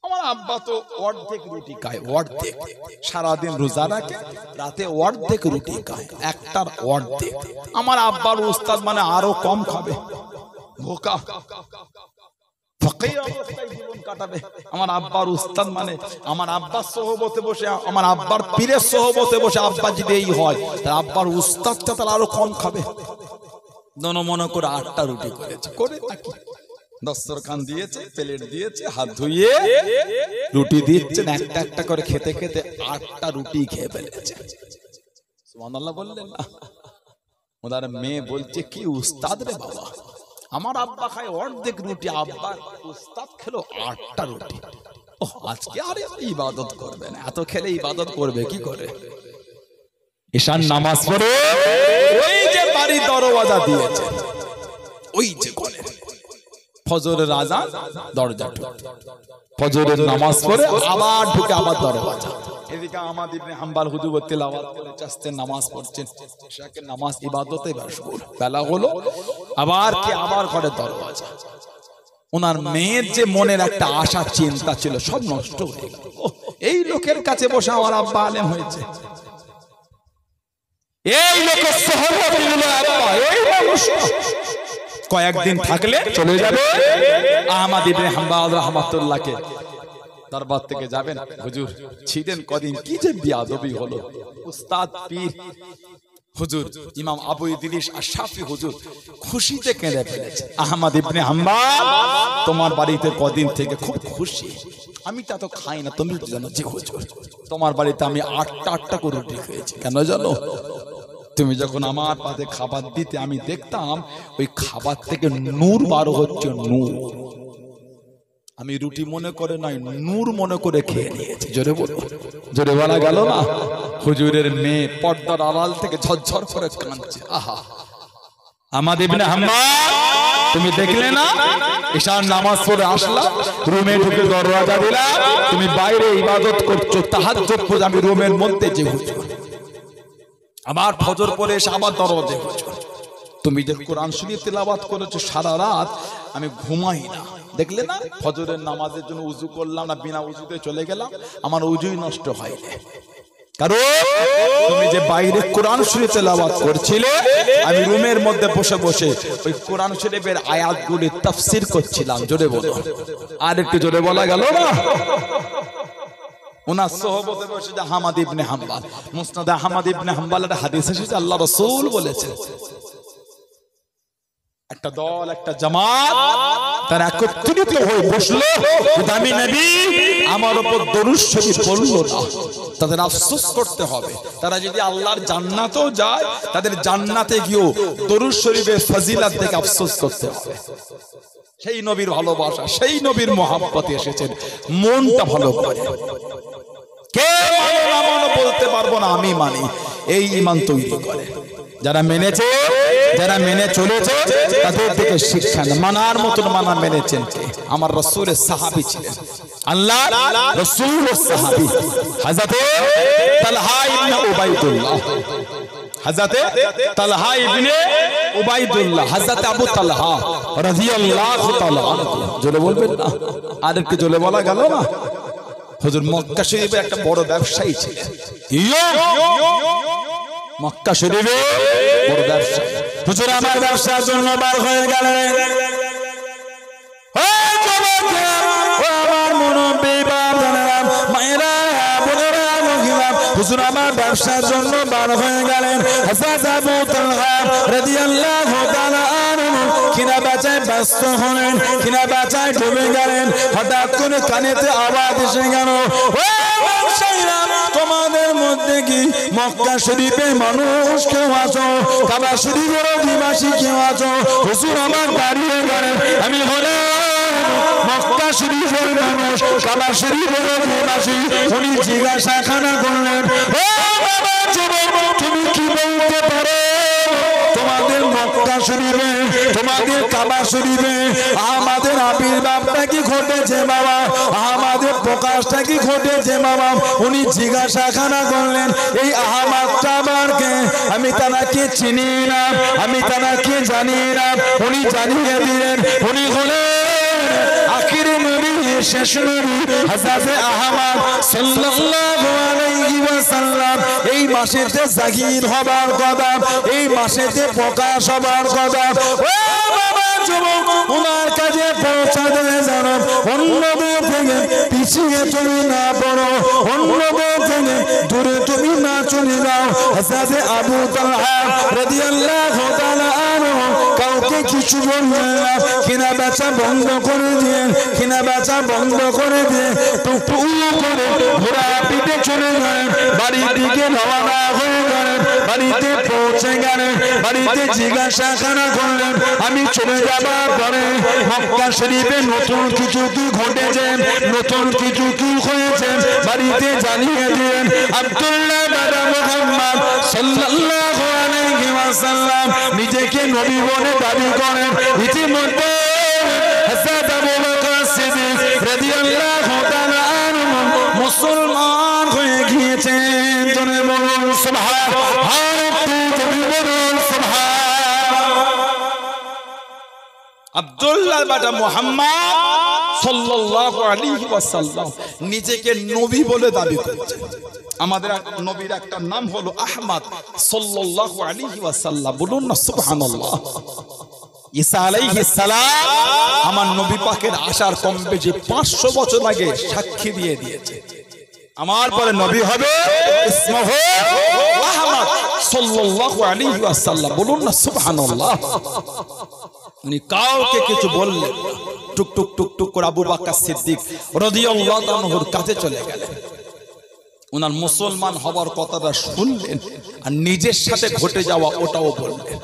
আমার আব্বা তো অর্ধেক রুটি খায়, অর্ধেক। সারাদিন রোজা রাখে, রাতে অর্ধেক রুটি খায়, একটার অর্ধেক। আমার আব্বার উস্তাদ মানে আরো কম খাবে, ভোকা ফকির অবস্থায় জীবন কাটাবে। আমার আব্বার উস্তাদ মানে আমার আব্বার সোহবতে বসে, আমার আব্বার পীরের সোহবতে বসে আব্বা যদি এই হয়, তার আব্বার উস্তাদটা তার আরো কম খাবে। মনে করে 8টা রুটি করেছে, করে তাকে দস্তরখান দিয়েছে, প্লেট দিয়েছে, হাত ধুইয়ে রুটি দিচ্ছেন, একটা একটা করে খেতে খেতে 8টা রুটি খেয়ে ফেলেছে। সুবহানাল্লাহ বললেন না? ওনার মেয়ে বলছে, কি উস্তাদ রে বাবা, আমার আব্বা খায় অর্ধেক রুটি, আব্বার উস্তাদ খেলো 8টা রুটি। ও আজকে আর ইবাদত করবে না, এত খেলে ইবাদত করবে কি করে? ঈশান নামাজ পড়ে ওই যে বাড়ি দরওয়াজা দিয়েছে, ওই যে কোণে ফজরের আযান, দরজা ঠুকে ফজরের নামাজ পড়ে আবার ঢুকে আবার দরওয়াজা। এদিকে আহমদ ইবনে হাম্বল হুজুর তিলাওয়াত করে চাস্তে নামাজ পড়ছেন, শাকের নামাজ ইবাদতে মশগুল। বেলা হলো আবার ঘরে দরওয়াজা। ওনার মেয়ের যে মনের একটা আশা চিন্তা ছিল সব নষ্ট হয়ে গেল। এই লোকের কাছে বসে আমার আব্বা আলেম হয়েছে, এই লোকের সোহবত নিল আব্বা, এই মানুষটা কয়েকদিন থাকলে চলে যাবে। আহমদ ইবনে হাম্বল রাহমাতুল্লাহকে দরবার থেকে যাবেন, হুজুর ছিলেন কদিন, কি যে বিয়াদবি হলো। উস্তাদ পীর হুজুর ইমাম আবু ইদ্রিস আশ-শাফি হুজুর খুশিতে কেঁদে ফেলেছে। আহমদ ইবনে হাম্বল তোমার বাড়িতে কদিন থেকে খুব খুশি, আমি তা তো খাই না, তুমি জানো যে হুজুর তোমার বাড়িতে আমি 8টা করে রুটি খেয়েছি। কেন জানো? তুমি যখন আমার পাতে খাবার দিতে আমি দেখতাম ওই খাবার থেকে নূর বার হচ্ছে, নূর। আমি রুটি মনে করে নাই, নূর মনে করে খেয়ে নিয়েছি। জোরে বলো, জোরে বলা গেল না? হুজুরের মেয়ে পর্দার আড়াল থেকে ঝরঝর করে কাঁদছে। আহা আহমদ ইবনে হাম্বল, তুমি দেখলে না ঈশার নামাজ পড়ে আসলা, রুমে ঢুকে দরওয়াজা দিলা, তুমি বাইরে ইবাদত করছো, তাহাজ্জুদ পড়ে আমি রুমের মধ্যে যে হুজুর, আবার ফজর পড়ে এসে আবার দরওয়াজা হুজুর, তুমি যে কোরআন শরীফ তেলাওয়াত করেছো সারা রাত, আমি ঘুমাই না। দেখলে না ফজরের নামাজের জন্য উযু করলাম না, বিনা উযুতে চলে গেলাম, আমার উযুই নষ্ট হয় না। কারণ তুমি যে বাইরে কোরআন শরীফ তেলাওয়াত করছিলে, আমি রুমের মধ্যে বসে বসে ওই কোরআন শরীফের আয়াতগুলি তাফসীর করছিলাম। জোরে বলো, আর একটু জোরে বলা গেল না? ওনার সোহবতে বসে যে আহমদ ইবনে হাম্বল, মুসনাদ আহমদ ইবনে হাম্বলের হাদিস এসেছে, আল্লাহ রাসূল বলেছেন একটা দল, একটা জামাত তারা একত্রিত হয়ে বসলো, আমি নবী আমার উপর দরুদ শরীফ পড়লো না, তাদের আফসোস করতে হবে। তারা যদি আল্লাহর জান্নাতেও যায়, তাদের জান্নাতে গিয়েও দরুদ শরীফের ফজিলত দেখে আফসোস করতে হবে। সেই নবীর ভালোবাসা, সেই নবীর মহব্বতে এসেছেন, মনটা ভালো করে। কে মানো না মানো বলতে পারবো না, আমি মানি, এই ঈমান তৈরি করে। যারা মেনেছে, যারা মেনে চলেছে তাদের থেকে শিক্ষা না। মানার মতন মানা মেনেছেন কে? আমার রাসূলের সাহাবী ছিলেন, আল্লাহ রাসূলের সাহাবী হযরত তালহা ইবনে উবাইদুল্লাহ, হযরত তালহা ইবনে উবাইদুল্লাহ, হযরত আবু তালহা রাদিয়াল্লাহু তাআলা আনহু। জোরে বলবেন না? আর একটু জোরে বলা গেল না? হুজুর মক্কা শরীফে একটা বড় ব্যবসায়ী ছিলেন, মক্কা শরীফে বড় ব্যবসায়ী। হুজুর আমার ব্যবসার জন্য বার হয়ে গেলেন। হুজুর আমার ব্যবসার জন্য বার হয়ে গেলেন। হযরত আবু তালহা রাদিয়াল্লাহু তাআলা আনহু কিনা বেচায় ব্যস্ত হলেন, কিনা বেচায় ডুবে গেলেন। হঠাৎ করে কানেতে আওয়াজ এসে গেল, ও ব্যবসায়ীরা, তোমাদের মধ্যে কি মক্কা শরীফের মানুষ কেউ আছো? কাবা শরীফের অধিবাসী কেউ আছো? হুজুর আমার দাঁড়িয়ে গেলেন। আমি হলাম মক্কা শরীফের মানুষ, কাবা শরীফের অধিবাসী। উনি জিজ্ঞাসাখানা করলেন, ও বাবা যুবক, তুমি কি বলতে পারো? তোমাদের মক্কা শরীফে, তোমাদের কাবা শরীফে আমাদের আবির্ভাবটা কি ঘটেছে বাবা? আমাদের প্রকাশটা কি ঘটেছে বাবা? উনি জিজ্ঞাসাখানা করলেন, এই আহমদটা আবার কে? আমি তাকে চিনি না, আমি তাকে জানি না। উনি জানিয়ে দিলেন, উনি হলেন আখিরি নবী, শেষ নবী হযরত আহমদ সাল্লাল্লাহু আলাইহি ওয়াসাল্লাম। এই মাসেতে জাহির হবার কথা, এই মাসেতে প্রকাশ হবার কথা। ও বাবা যুবক, ওনার কাছে পৌঁছাতে জানো, অন্যদের থেকে পিছিয়ে তুমি না পড়ো, অন্যদের থেকে দূরে তুমি না চলে যাও। হযরত আবু তালহা রাদিয়াল্লাহু তাআলা আনহু কাউকে কিছু বললেন না, কিনা বেচা বন্ধ করে দিয়ে, কিনা বেচা বন্ধ করে দিয়ে টুকটুক করে ঘোড়া পিঠে চলে গেলেন, বাড়ির দিকে রওনা হয়ে গেলেন। বাড়িতে পৌঁছে গেলেন, বাড়িতে জিজ্ঞাসাখানা করলেন, আমি চলে যাবার পরে মক্কা শরীফে নতুন কিছু কি ঘটেছে, নতুন কিছু কি হয়েছে বাড়িতে জানিয়ে দিলেন। আব্দুল্লাহ বাবা মুহাম্মদ সাল্লাল্লাহু আলাইহি ওয়াসাল্লাম নিজেকে নবী বলে দাবি করেন। ইতিমধ্যে হযরত আবু বকর সিদ্দিক রাদিয়াল্লাহু তাআলা আনহু মুসলমান হয়ে গিয়েছেন। জনে বলুন সুবহানাল্লাহ, জনে বলুন সুবহানাল্লাহ। আব্দুল্লাহ বাবা মুহাম্মদ সাল্লাল্লাহু আলাইহি ওয়াসাল্লাম নিজেকে নবী বলে দাবি করেছেন। আমাদের নবীর একটা নাম হলো আহমদ সাল্লাল্লাহু আলাইহি ওয়াসাল্লাম। বলুন না সুবহানাল্লাহ। ঈসা আলাইহিস সালাম আমার নবী পাকের আসার কম বেশি 500 বছর আগে সাক্ষী দিয়ে দিয়েছে, আমার পরে নবী হবে ইসমহু আহমদ সাল্লাল্লাহু আলাইহি ওয়াসাল্লাম। বলুন না সুবহানাল্লাহ। উনি কাউকে কিছু বললেন, টুক টুক টুক টুক করে আবু বকর সিদ্দিক রাদিয়াল্লাহু আনহুর কাছে চলে গেলেন। ওনার মুসলমান হবার কথাটা শুনলেন আর নিজের সাথে ঘটে যাওয়া ওটাও বললেন।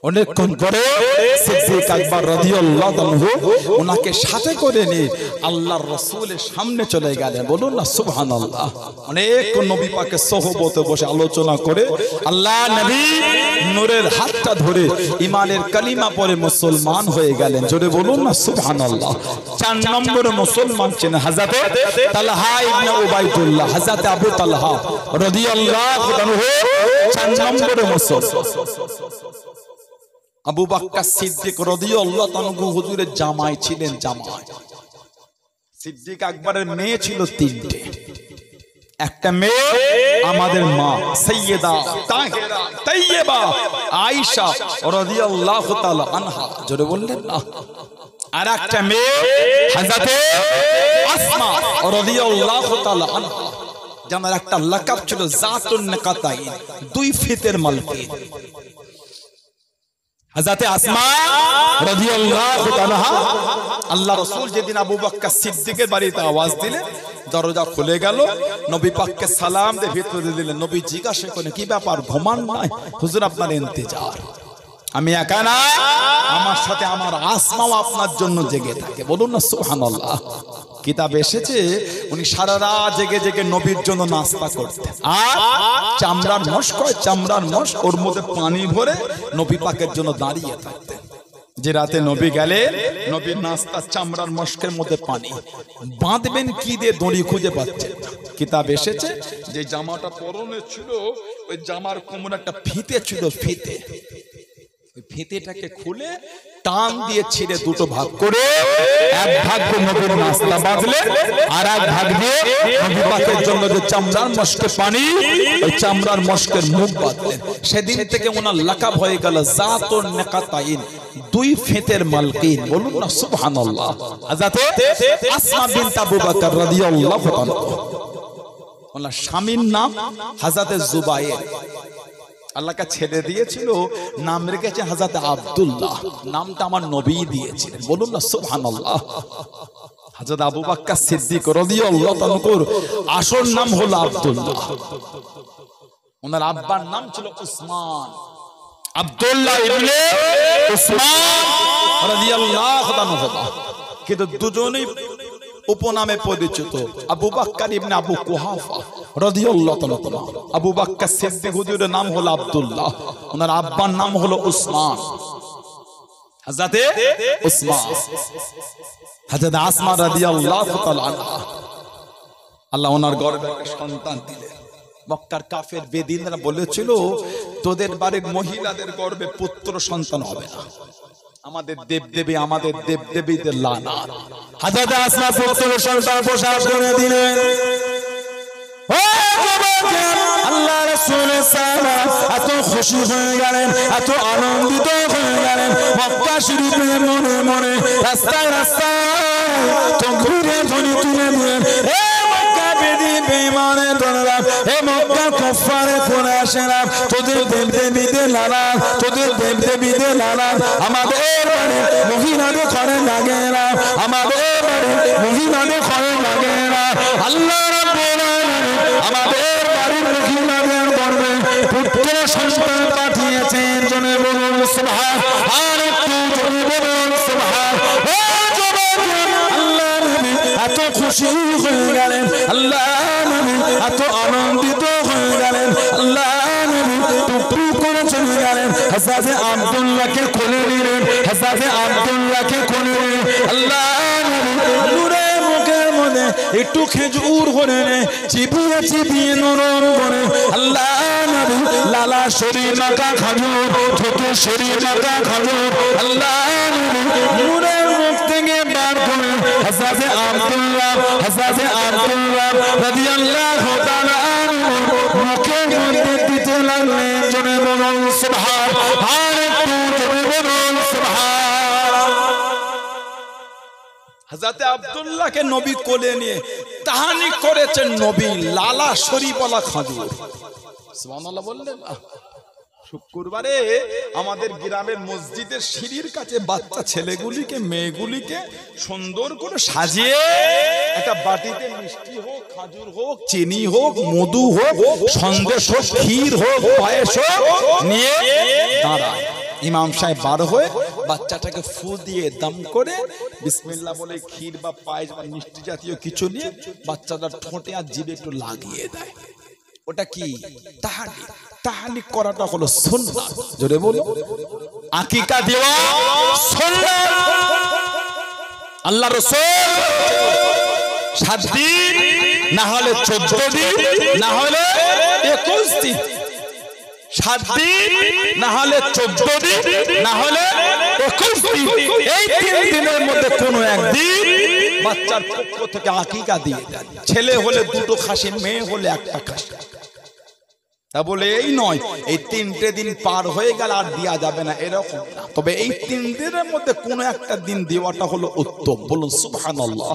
অনেকক্ষণ পরে সিদ্দিক আকবর রাদিয়াল্লাহু আনহু ওনাকে সাথে করে নিয়ে আল্লাহর রাসূলের সামনে চলে গেলেন। বলুন না সুবহানাল্লাহ। অনেক নবী পাকের সোহবতে বসে আলোচনা করে আল্লাহ নবী নূরের হাতটা ধরে ঈমানের কালিমা পড়ে মুসলমান হয়ে গেলেন। জোরে বলুন না সুবহানাল্লাহ। 4 নম্বরে মুসলমান ছিলেন হযরত তালহা ইবনে উবাইদুল্লাহ, হযরত আবু তালহা রাদিয়াল্লাহু আনহু 4 নম্বরে মুসলমান। আবু বকর সিদ্দিক রাদিয়াল্লাহু আনহু হুজুরের জামাই ছিলেন। জামাই সিদ্দিক আকবরের মেয়ে ছিল 3টে। একটা মেয়ে আমাদের মা সাইয়্যিদা তাহিরা তাইয়্যিবা আয়েশা রাদিয়াল্লাহু তাআলা আনহা। জোরে বললেন না। আর একটা মেয়ে হযরত আসমা রাদিয়াল্লাহু তাআলা আনহা, যার একটা লাকাব ছিল জাতুন নাকাতাইন, 2 ফিতের মালকিন। হযরত আসমা রাদিয়াল্লাহু তাআলা, আল্লাহ রাসূল যেদিন আবু বকর সিদ্দিকের বাড়িতে আওয়াজ দিলেন, দরজা খুলে গেল, নবী পাককে সালাম দিয়ে ভিতরে দিলেন। নবী জিজ্ঞাসা করেন, কি ব্যাপার, ঘুমান নাই? হুজুর আপনার ইন্তজার, আমি একা না, আমার সাথে আমার আসমাও আপনার জন্য জেগে থাকে। বলুন না সুবহানাল্লাহ। কিতাব এসেছে উনি সারা রাত জেগে জেগে নবীর জন্য নাস্তা করতেন, আর চামড়ার মশক, চামড়ার মশক ওর মধ্যে পানি ভরে নবী পাকের জন্য দাঁড়িয়ে থাকতেন। যে রাতে নবী গেলে নবীর নাস্তা চামড়ার মশকের মধ্যে পানি, বাঁধবেন কি দিয়ে দড়ি খুঁজে পাচ্ছেন। কিতাব এসেছে যে জামাটা পরনে ছিল ওই জামার কোমরে একটা ফিতে ছিল, ফিতে, ওই ফিতেটাকে খুলে টান দিয়ে ছিঁড়ে দুটো ভাগ করে এক ভাগ দিয়ে নবীর নাস্তা বাঁধলে, আর এক ভাগ দিয়ে নবী পাকের জন্য যে চামড়ার মশকের পানি, ওই চামড়ার মশকের মুখ বাঁধলেন। সেদিন থেকে ওনার লাকাব হয়ে গেল জাতুন নিকাতাইন, দুই ফেতের মালকিন। বলুন না সুবহানাল্লাহ। হযরত আসমা বিনত আবু বকর রাদিয়াল্লাহু তাআলা, ওনার স্বামীর নাম হযরত জুবায়ের। আল্লাহকে ছেড়ে দিয়েছিল, নাম রেখেছে হযরত আব্দুল্লাহ, নামটা আমার নবী দিয়েছিলেন। বলুন না সুবহানাল্লাহ। হযরত আবু বকর সিদ্দিক রাদিয়াল্লাহু তাআলা আসল নাম হলো আব্দুল্লাহ, ওনার আব্বার নাম ছিল উসমান, আব্দুল্লাহ ইবনে উসমান রাদিয়াল্লাহু তাআলা। কিন্তু দুজনেই উপনামে পরিচিত, আবু বকর ইবনে আবু কুহাফা রাদিয়াল্লাহু তাআলা। আবু বকর সিদ্দিক হুজুরের নাম হলো আব্দুল্লাহ, ওনার আব্বার নাম হলো উসমান, হযরতে উসমান। হযরত আসমা রাদিয়াল্লাহু তাআলা আনহা, আল্লাহ ওনার গর্ভে একটা সন্তান দিলেন। মক্কার কাফের বেদিনরা বলেছিল তোদের বাড়ির মহিলাদের গর্ভে পুত্র সন্তান হবে না, আমাদের দেবদেবী, আমাদের দেবদেবীদের লানাত। হযরত আসমা পুত্র সন্তান প্রসাদ করে দিলেন। আল্লাহ রাসূল সাল্লাল্লাহু এত খুশি হয়ে গেলেন, এত আনন্দিত হয়ে গেলেন, মক্কা শরীফের মনে মনে রাস্তায় রাস্তায় তকবীরের ধ্বনি তুলে দিলেন। এ মক্কা বেঈমানের দলেরা, এ মক্কা কুফারে কুরাইশেরা, তোদের দেবদেবীদের লানাত, তোদের দেবদেবীদের লানাত আমাদের মহিলাদের ঘরে লাগে না, আমাদের মহিলাদের ঘরে লাগে না। আল্লাহ রাব্বুল আলামিন আমাদের বাড়ির মহিলাদের গর্ভে পুত্র সন্তান পাঠিয়েছেন। জনে বলুন সুবহান, আর একটু জনে বলুন সুবহান। আল্লাহ নবী এত খুশি হয়ে গেলেন, আল্লাহ নবী এত আনন্দিত হয়ে গেলেন, আল্লাহ নবী টুকটু করে চলে গেলেন। হযরত আব্দুল্লাহকে কোলে নিলেন, হযরত আব্দুল্লাহকে কোলে নিলেন। আল্লাহ নবী নূরের মুখের মধ্যে একটু খেজুর করে চিবিয়ে চিবিয়ে নরম করে, আল্লাহ নবী লালা শরীর মাখা খাজুর, ছোট শরীর মাখা খাজুর, আল্লাহ নবী নূরের মুখ থেকে বার করে হযরত আব্দুল্লাহ, হযরত আব্দুল্লাহ রাদিয়াল্লাহু তাআলা আনহু মুখের মধ্যে দিতে লাগলেন। জনে বলুন সুবহান, আর একটু জনে বলুন সুবহান। হযরত আব্দুল্লাহকে নবী কোলে নিয়ে তাহানি করেছেন নবী লালা শরীফওয়ালা খাজুর। সুবহানাল্লাহ বললেন। শুক্রবারে আমাদের গ্রামের মসজিদের সিঁড়ির কাছে বাচ্চা ছেলেগুলিকে মেয়েগুলিকে সুন্দর করে সাজিয়ে একটা বাটিতে মিষ্টি হোক, খাজুর হোক, চিনি হোক, মধু হোক, সন্দেশ হোক, ক্ষীর হোক, পায়েস হোক নিয়ে দাঁড়ায়। ইমাম সাহেব বার হয়ে বাচ্চাটাকে ফু দিয়ে দাম করে বিসমিল্লাহ বলে ক্ষীর বা পায়েস বা মিষ্টি জাতীয় কিছু নিয়ে বাচ্চাটার ঠোঁটে আর জিভে একটু লাগিয়ে দেয়। ওটা কি? তাহানি। তাহানি করাটা হলো সুন্নাত। জোরে বলো, আকিকা দেওয়া সুন্নাত। আল্লাহ রাসূল 7 দিন, না হলে 14 দিন, না হলে 21 দিন, 7 দিন, না হলে 14 দিন, না হলে 21 দিন, এই 3 দিনের মধ্যে কোনো একদিন বাচ্চার পক্ষ থেকে আকিকা দিয়ে দেন। ছেলে হলে 2টো খাসি, মেয়ে হলে 1টা খাসি। তা বলে এই নয় এই 3টে দিন পার হয়ে গেল আর দেওয়া যাবে না, এরকম না। তবে এই 3 দিনের মধ্যে কোনো একটা দিন দেওয়াটা হলো উত্তম। বলুন সুবহানাল্লাহ।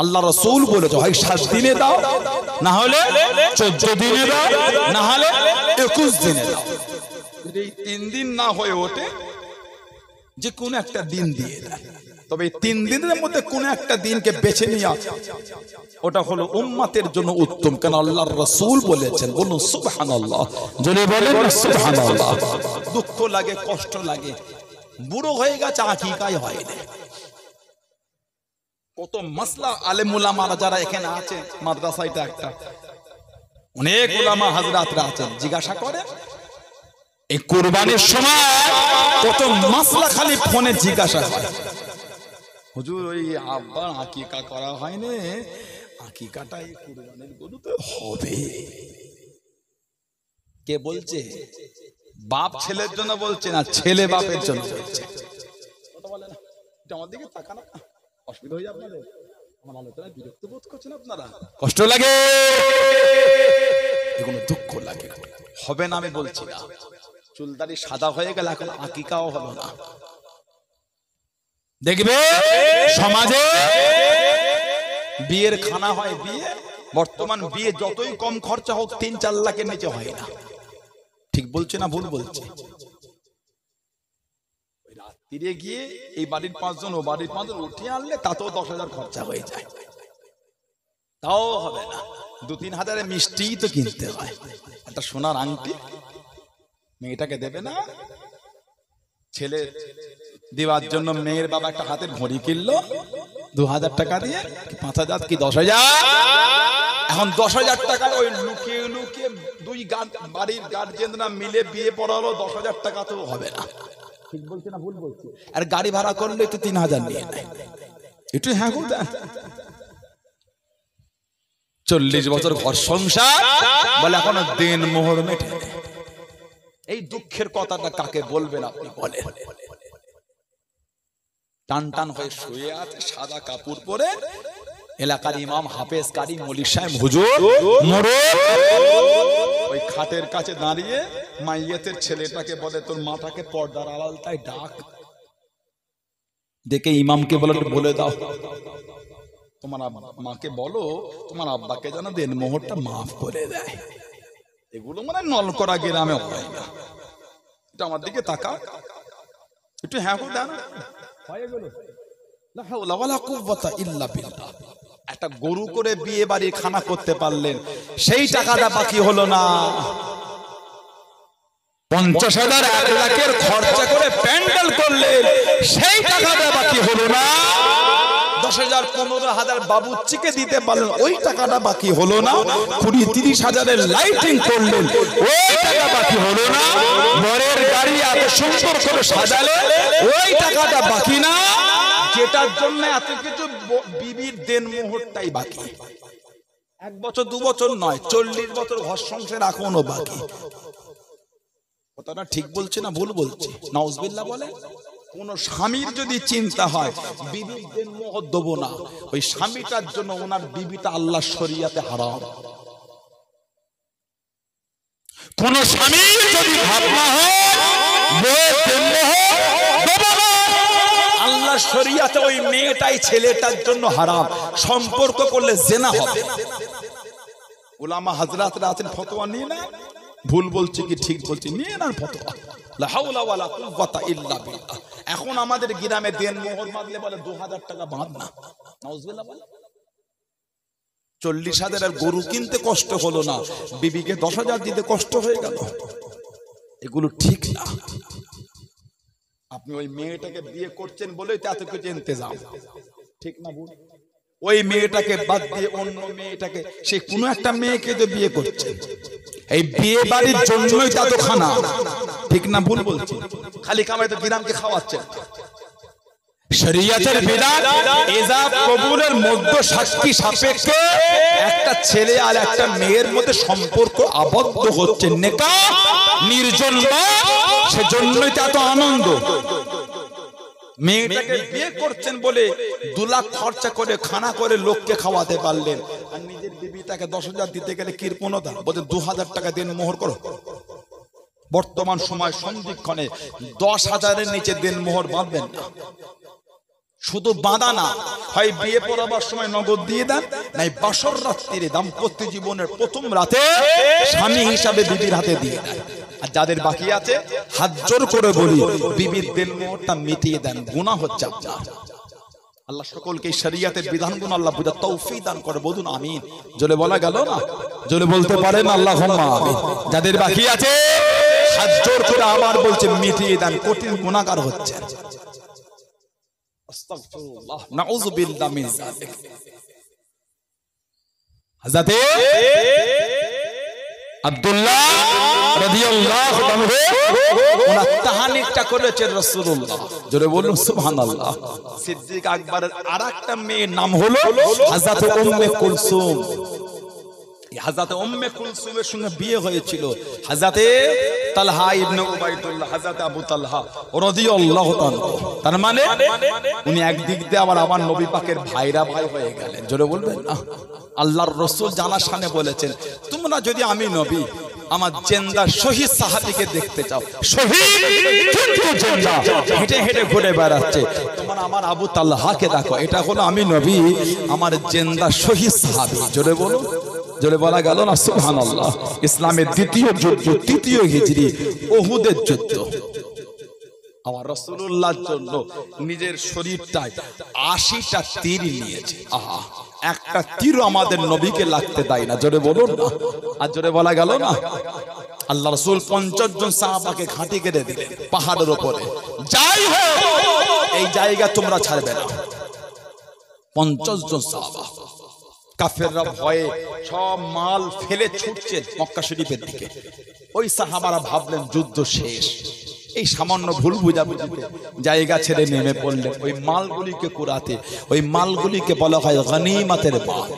আল্লাহ রাসূল বলেছে হয় 7 দিনে দাও, না হলে 14 দিনে দাও, না হলে 21 দিনে দাও। যদি 3 দিন না হয়ে ওঠে যে কোনো একটা দিন দিয়ে দেয়। তবে 3 দিনের মধ্যে কোনো একটা দিনকে বেছে নিয়ে ওটা হলো উম্মতের জন্য উত্তম। কেন আল্লাহর রাসূল বলেছেন। বলুন সুবহানাল্লাহ। যদি বলেন সুবহানাল্লাহ। দুঃখ লাগে, কষ্ট লাগে, বুড়ো হয়ে গেছে, আকিকাই হয় না। কত মাসলা আলেম উলামারা যারা এখানে আছে, মাদ্রাসা এটা একটা, অনেক উলামা হাজরাতরা আছেন, জিজ্ঞাসা করে এই কুরবানির সময় কত মাসলা খালি ফোনে জিজ্ঞাসা হয়, হুজুর ওই আব্বার আকিকা করা হয়নি, আকিকাটা এই কুরবানির গরু তো হবে। কে বলছে? বাপ ছেলের জন্য বলছে না, ছেলে বাপের জন্য বলছে। কথা বলে না, এটা আমার দিকে তাকানো, অসুবিধা হয়ে আপনাদের? আমার আলোচনায় বিরক্ত বোধ করছেন আপনারা? কষ্ট লাগে, এগুলো দুঃখ লাগে। হবে না আমি বলছি না, চুলদারি সাদা হয়ে গেল, এখন আকিকাও হলো না। দেখবে সমাজে বিয়ের খানা হয়, বিয়ে বর্তমান বিয়ে যতই কম খরচা হোক ৩-৪ লাখের নিচে হয় না। ঠিক বলছে না ভুল বলছে? রাত্রিরে গিয়ে এই বাড়ির ৫ জন ও বাড়ির ৫ জন উঠিয়ে আনলে তাতেও ১০,০০০ খরচা হয়ে যায়, তাও হবে না। ২-৩ হাজারে মিষ্টি তো কিনতে হয়, একটা সোনার আংটি মেয়েটাকে দেবে না, ছেলে দেওয়ার জন্য মেয়ের বাবা একটা হাতের ঘড়ি কিনলো ২,০০০ টাকা দিয়ে, ৫,০০০ কি ১০,০০০, এখন ১০,০০০ টাকা ওই লুকিয়ে লুকিয়ে দুই বাড়ির গার্জেনরা মিলে বিয়ে পড়ালো, ১০,০০০ টাকা তো হবে না। ঠিক বলছে না ভুল বলছে? আর গাড়ি ভাড়া করলে একটু ৩,০০০ নিয়ে নেয়, একটু হ্যাঁ দেন। ৪০ বছর ঘর সংসার বলে এখনো দিন মোহর মেটে। এই দুঃখের কথাটা কাকে বলবেন আপনি বলেন? টান টান হয়ে শুয়ে আছে, সাদা কাপড় পরে, এলাকার ইমাম হাফেজ কারি মৌলভী সাহেব হুজুর ওই খাটের কাছে দাঁড়িয়ে মাইয়াতের ছেলেটাকে বলে, তোর মাটাকে পর্দার আড়ালটায় ডাক, দেখে ইমামকে বলে দাও, তোমার মাকে বলো তোমার আব্বাকে যেন দেন মোহরটা মাফ করে দেয়। এগুলো মানে নলকরা গ্রামে হয় না। এটা আমার দিকে তাকা, একটু হ্যাঁ দেন। একটা গরু করে বিয়ে বাড়ির খানা করতে পারলেন, সেই টাকাটা বাকি হলো না। ৫০,০০০ ১ লাখের খরচা করে প্যান্ডেল করলেন, সেই টাকাটা বাকি হলো না। ১০,০০০ ১৫,০০০ বাবুর্চিকে দিতে পারলেন, ওই টাকাটা বাকি হলো না। ২০-৩০ হাজারের লাইটিং করলেন, ওই টাকা বাকি হলো না। বরের গাড়ি এত সুন্দর করে সাজালে, ওই টাকাটা বাকি না। যেটার জন্য এত কিছু বিবির দেন মোহরটাই বাকি। ১ বছর ২ বছর নয়, ৪০ বছর ঘর সংসার এখনো বাকি। কথাটা ঠিক বলছে না ভুল বলছে? নাউজুবিল্লাহ বলে। কোন স্বামীর যদি চিন্তা হয় বিবির দেন মোহর দেব না, ওই স্বামীটার জন্য ওনার বিবিটা আল্লাহর শরিয়াতে হারাম। কোন স্বামীর যদি ভাবনা হয় বউয়ের দেন মোহর দেব না, আল্লাহর শরিয়াতে ওই মেয়েটাই ছেলেটার জন্য হারাম। সম্পর্ক করলে জেনা হবে। উলামা হাজরাতরা আছেন, ফতোয়া নিয়ে না, ভুল বলছি কি ঠিক বলছি, নিয়ে না ফতোয়া। লা হাওলা ওয়ালা কুওয়াতা ইল্লা বিল্লাহ। এখন আমাদের গ্রামে দেন মোহর মাগলে বলে ২,০০০ টাকা বাঁধ না। নাউজুবিল্লাহ বলে। ৪০,০০০ গরু কিনতে কষ্ট হলো না, বিবিকে ১০,০০০ দিতে কষ্ট হয়ে গেল। এগুলো ঠিক না। আপনি ওই মেয়েটাকে বিয়ে করছেন বলেই তো এত কিছু ইন্তজাম, ঠিক না ভুল? ওই মেয়েটাকে বাদ দিয়ে অন্য মেয়েটাকে, সে কোনো একটা মেয়েকে তো বিয়ে করছে, এই বিয়ে বাড়ির জন্যই তো এত খানা, ঠিক না ভুল বলছি? খালি কামাই তো গ্রামকে খাওয়াচ্ছে। শরীয়তের বিধান ইজাব কবুলের মধ্যে সাক্ষী সাপেক্ষে একটা ছেলে আর একটা মেয়ের মধ্যে সম্পর্ক আবদ্ধ হচ্ছে, নেকাহ নির্জন, সেজন্যই তো এত আনন্দ। মেয়েটাকে বিয়ে করছেন বলে ২ লাখ খরচা করে খানা করে লোককে খাওয়াতে পারলেন, আর নিজের বিবিটাকে ১০,০০০ দিতে গেলে কৃপণতা, বলতে ২,০০০ টাকা দেন মোহর করো। বর্তমান সময় সন্ধিক্ষণে ১০,০০০-এর নিচে দেন মোহর বাঁধবেন না। শুধু বাঁধা না, হয় বিয়ে পড়াবার সময় নগদ দিয়ে দেন, নাই বাসর রাত্রিরে দাম্পত্য জীবনের প্রথম রাতে স্বামী হিসাবে বিবির হাতে দিয়ে দেন। আর যাদের বাকি আছে হাত জোর করে বলি, বিবির দেন মোহরটা মিটিয়ে দেন, গুনাহ হচ্ছে আপনার। আল্লাহ সকলকে শরীয়তের বিধানগুলো আল্লাহ বুঝার তৌফিক দান করে, বলুন আমিন। জোরে বলা গেল না? জোরে বলতে পারেন আল্লাহুম্মা আমিন। যাদের বাকি আছে হাত জোর করে আবার বলছে মিটিয়ে দেন, কঠিন গুনাহগার হচ্ছে। আস্তাগফিরুল্লাহ নাউযু বিল্লাহি মিন যালিক। হযরতে আব্দুল্লাহ রাদিয়াল্লাহু আনহু ওনার তাহানিকটা করেছেন রাসূলুল্লাহ, জোরে বলুন সুবহানাল্লাহ। সিদ্দিক আকবরের আরেকটা মেয়ের নাম হলো হযরত উম্মে কুলসুম। হযরতে উম্মে কুলসুমের সঙ্গে বিয়ে হয়েছিল হযরতে তালহা ইবনে উবাইদুল্লাহ, হযরত আবু তালহা রাদিয়াল্লাহু তাআলা। তার মানে উনি একদিক দিয়ে আবার আমার নবী পাকের ভাইরা ভাই হয়ে গেলেন, জোরে বলবেন না। আল্লাহর রাসূল জানার সামনে বলেছেন, তোমরা যদি আমি নবী আমার জিন্দা শহীদ সাহাবীকে দেখতে চাও, শহীদ কিন্তু জিন্দা হেঁটে হেঁটে ঘুরে বেড়াচ্ছে, তোমরা আমার আবু তালহাকে দেখো, এটা হলো আমি নবী আমার জিন্দা শহীদ সাহাবী। জোরে বলো, জোরে বলা গেল না সুবহানাল্লাহ। ইসলামের দ্বিতীয় যুদ্ধ, তৃতীয় হিজরি, উহুদের যুদ্ধ। আমার রাসূলুল্লাহর জন্য নিজের শরীরটায় 80টা তীর নিয়েছে। আহা, একটা তীর আমাদের নবীকে লাগতে দেয় না, জোরে বলুন না। আর জোরে বলা গেল না। আল্লাহ রাসূল 50 জন সাহাবাকে ঘাঁটি কেটে দিলেন পাহাড়ের উপরে, যাই হোক এই জায়গা তোমরা ছাড়বে না। 50 জন সাহাবা, কাফেররা ভয়ে সব মাল ফেলে ছুটছে মক্কা শরীফের দিকে। ওই সাহাবারা ভাবলেন যুদ্ধ শেষ, এই সামান্য ভুল বুঝাবুঝিতে জায়গা ছেড়ে নেমে পড়লেন ওই মালগুলিকে কুড়াতে। ওই মালগুলিকে বলা হয় গনিমতের মাল।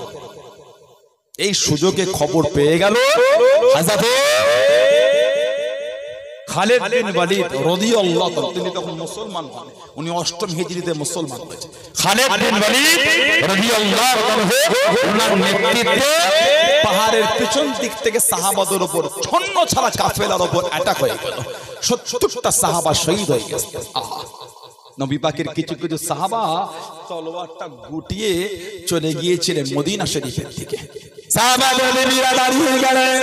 এই সুযোগে খবর পেয়ে গেল হযরত খালিদ বিন ওয়ালিদ রাদিয়াল্লাহু তাআলা, তিনি তখন মুসলমান হন, উনি 8ম হিজরিতে মুসলমান হয়েছে। খালিদ বিন ওয়ালিদ রাদিয়াল্লাহু তাআলা ওনার নেতৃত্বে পাহাড়ের পিছন দিক থেকে সাহাবাদের উপর ছন্ন ছাড়া কাফেলার উপর অ্যাটাক হয়ে গেল। 70টা সাহাবা শহীদ হয়ে গেছে। আহা, নবী পাকের কিছু কিছু সাহাবা তলোয়ারটা গুটিয়ে চলে গিয়েছিলেন মদিনা শরীফের দিকে। সাহাবাদের নবীরা দাঁড়িয়ে গেলেন,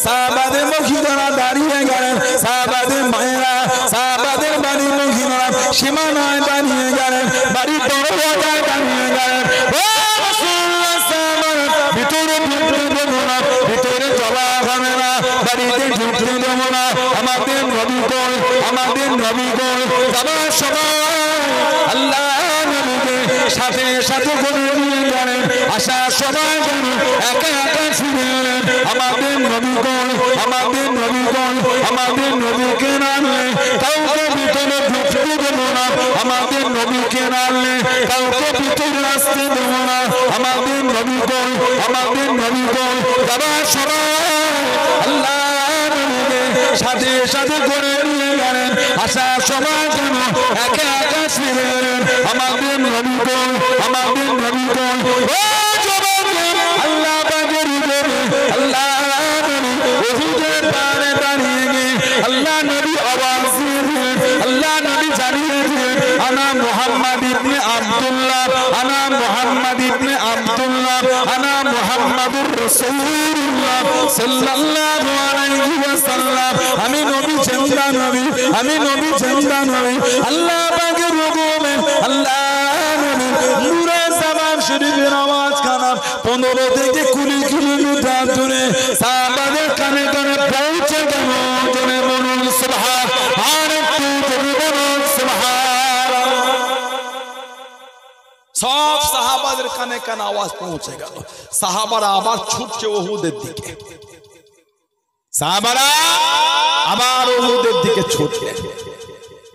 সাহাবাদের মহিলারা দাঁড়িয়ে গেলেন, সাহাবাদের মায়েরা, সাহাবাদের বাড়ি মহিলারা সীমানায় দাঁড়িয়ে গেলেন, বাড়ি দরওয়াজায় দাঁড়িয়ে গেলেন। ভিতরে ঢুকতে দেব না, ভিতরে চলা হবে না, বাড়িতে ঢুকতে দেব না। আমাদের নবী কই, আমাদের নবী কই, যাবার সময় আল্লাহ নবীকে সাথে সাথে করে নিয়ে গেলেন। আসার সময় যেন একা একা ফিরে এলেন। আমাদের নবী কই, আমাদের নবী কই, আমাদের নবীকে নামলে কাউকে ভিতরে ঢুকতে দেব না। আমাদের নবীকে নামলে কাউকে ভিতরে আসতে দেব না। আমাদের নবী কই, আমাদের নবী কই, যাবার সময় আল্লাহ নবীকে সাথে সাথে করে নিয়ে গেলেন। আসার সময় যেন একা একা ফিরে এলেন। আমাদের নবী কই, আমাদের নবী কই, আল্লাহ পাকের উপরে আল্লাহ নবী উহুদের পাহাড়ে দাঁড়িয়ে গিয়ে আল্লাহ নবী আওয়াজ দিলেন, আল্লাহ নবী জানিয়ে দিলেন, আনা মুহাম্মদ ইবনে আব্দুল্লাহ, আনা মুহাম্মদ ইবনে আব্দুল্লাহ, আনা মুহাম্মাদুর রাসূলুল্লাহ সাল্লাল্লাহু আলাইহি ওয়াসাল্লাম। আমি নবী জিন্দা নবী, আমি নবী জিন্দা নবী। আল্লাহ পাকের হুকুমে আল্লাহ নবী নূরে জামান শরীফের আওয়াজ খানা 15 থেকে 20 কিলোমিটার দূরে সাহাবাদের কানে কানে পৌঁছে গেল। জোরে বলুন সুবহান, আর একটু জোরে বলুন সুবহান। সব সাহাবাদের কানে কানে আওয়াজ পৌঁছে গেল। সাহাবারা আবার ছুটছে উহুদের দিকে, সাহাবারা আবার উহুদের দিকে ছুটলেন।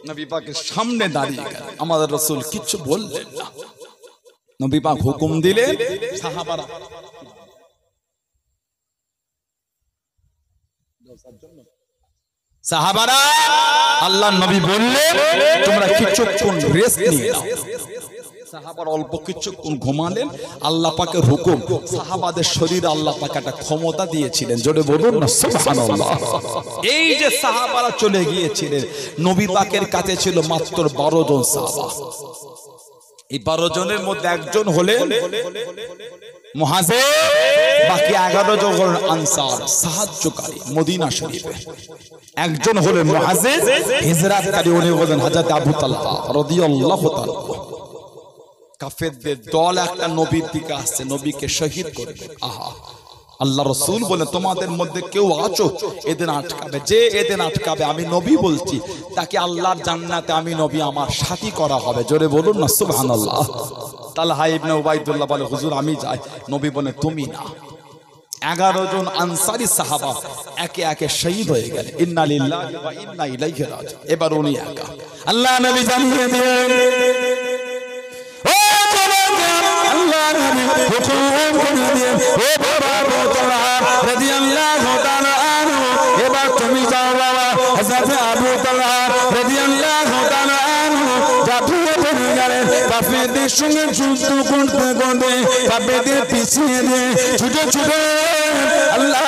নবী পাকের সামনে দাঁড়িয়ে গেলেন। আমাদের রাসূল কিছু বললেন না। নবী পাক হুকুম দিলেন, সাহাবারা সাহাবারা আল্লাহর নবী বললেন তোমরা কিছুক্ষণ রেস্ট নিয়ে নাও। সাহাবারা অল্প কিছুক্ষণ ঘুমালেন। আল্লাহ পাকের হুকুম, সাহাবাদের শরীরে আল্লাহ পাক একটা ক্ষমতা দিয়েছিলেন। জোরে বলুন না সুবহানাল্লাহ। এই যে সাহাবারা চলে গিয়েছিলেন, নবী পাকের কাছে ছিল মাত্র 12 জন সাহাবা। এই 12 জনের মধ্যে একজন হলেন মুহাজির, বাকি 11 জন হলেন আনসার, সাহায্যকারী মদিনা শরীফে। একজন হলেন মুহাজির, হিজরতকারী, উনি হলেন হযরত আবু তালহা রাদিয়াল্লাহু তাআলা। কাফেরদের দল একটা নবীর দিকে আসছে, নবীকে শহীদ করবে। আহা, আল্লাহ রাসূল বলে তোমাদের মধ্যে কেউ আছো এদিন আটকাবে, যে এদিন আটকাবে আমি নবী বলছি তাকে আল্লাহর জান্নাতে আমি নবী আমার সাথী করা হবে। জোরে বলুন না সুবহানাল্লাহ। তালহা ইবনে উবাইদুল্লাহ বলে হুজুর আমি যাই। নবী বলে তুমি না। 11 জন আনসারী সাহাবা একে একে শহীদ হয়ে গেলেন। ইন্না লিল্লাহি ওয়া ইন্না ইলাইহি রাজিউন। এবার উনি একা। আল্লাহ নবী জানিয়ে দিলেন, ও আল্লাহ নবী হুকুম করে দিলেন, ও বাবা আবু তালহা রাদিয়াল্লাহু তাআলা আনহু, এবার তুমি যাও বাবা। হযরত আবু তালহা রাদিয়াল্লাহু তাআলা আনহু জাফিয়ে পড়ে গেলেন। কাফেরদের সঙ্গে যুদ্ধ করতে করতে কাফেরদের পিছিয়ে দিয়ে ছুটে ছুটে আল্লাহ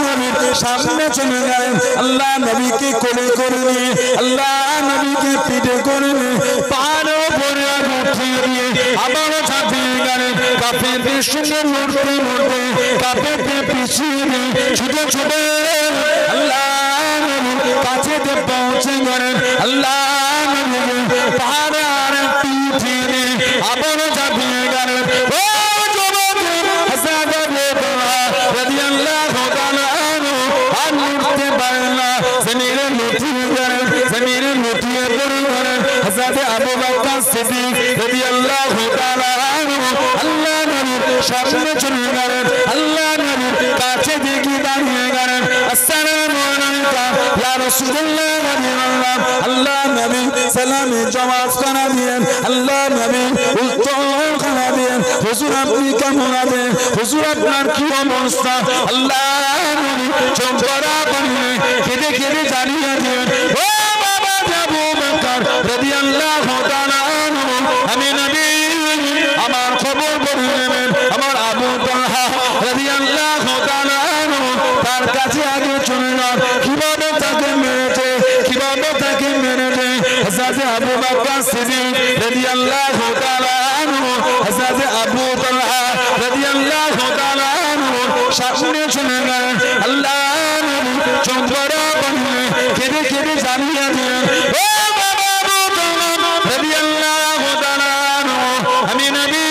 নবীর সামনে চলে গেলেন। আল্লাহ নবীকে কোলে করে নিয়ে, আল্লাহ নবীকে পিঠে করে নিয়ে পাহাড়ের উপরে উঠিয়ে দিয়ে আবারও ঝাঁপিয়ে গেলেন। কাফেরদের সঙ্গে লড়তে লড়তে কাফেরদের পিছিয়ে দিয়ে ছুটে ছুটে আল্লাহ নবীর কাছে পৌঁছে গেলেন। আল্লাহ নবীকে পাহাড়ের পিঠে দিয়ে আবারও ঝাঁপিয়ে গেলেন। আবু বকর সিদ্দিক রাদিয়াল্লাহু তাআলা আনহু আল্লাহ নবীর সামনে চলে গেলেন। আল্লাহ নবীর কাছে দিকে দাঁড়িয়ে গেলেন। আসসালামু আলাইকা ইয়া রাসূলুল্লাহ রাদিয়াল্লাহু। আল্লাহ নবী সালামে জবাব করে দিলেন। আল্লাহ নবী উত্তর করে দিলেন, হুজুর আপনি কেমন আছেন? হুজুর আপনার কি অবস্থা? আল্লাহ নবী চোখ ভরা পানি কেঁদে কেঁদে জানিয়ে দিলেন, ও বাবা আবু বকর রাদিয়াল্লাহু তাআলা আনহু, আমি নবী আমার খবর বলে নেবেন। আমার আবু তালহা রাদিয়াল্লাহু তাআলা আনহু তার কাছে আগে চলে যান। কিভাবে তাকে মেরেছে, কিভাবে তাকে মেরেছে। হযরত আবু বকর সিদ্দিক রাদিয়াল্লাহু তাআলা আনহু হযরত আবু তালহা রাদিয়াল্লাহু তাআলা আনহু সামনে চলে গেলেন। আল্লাহ নবী চোখ ভরা পানি কেঁদে কেঁদে জানিয়ে দিলেন, ও বাবা আবু তালহা রাদিয়াল্লাহু তাআলা আনহু, আমি নবী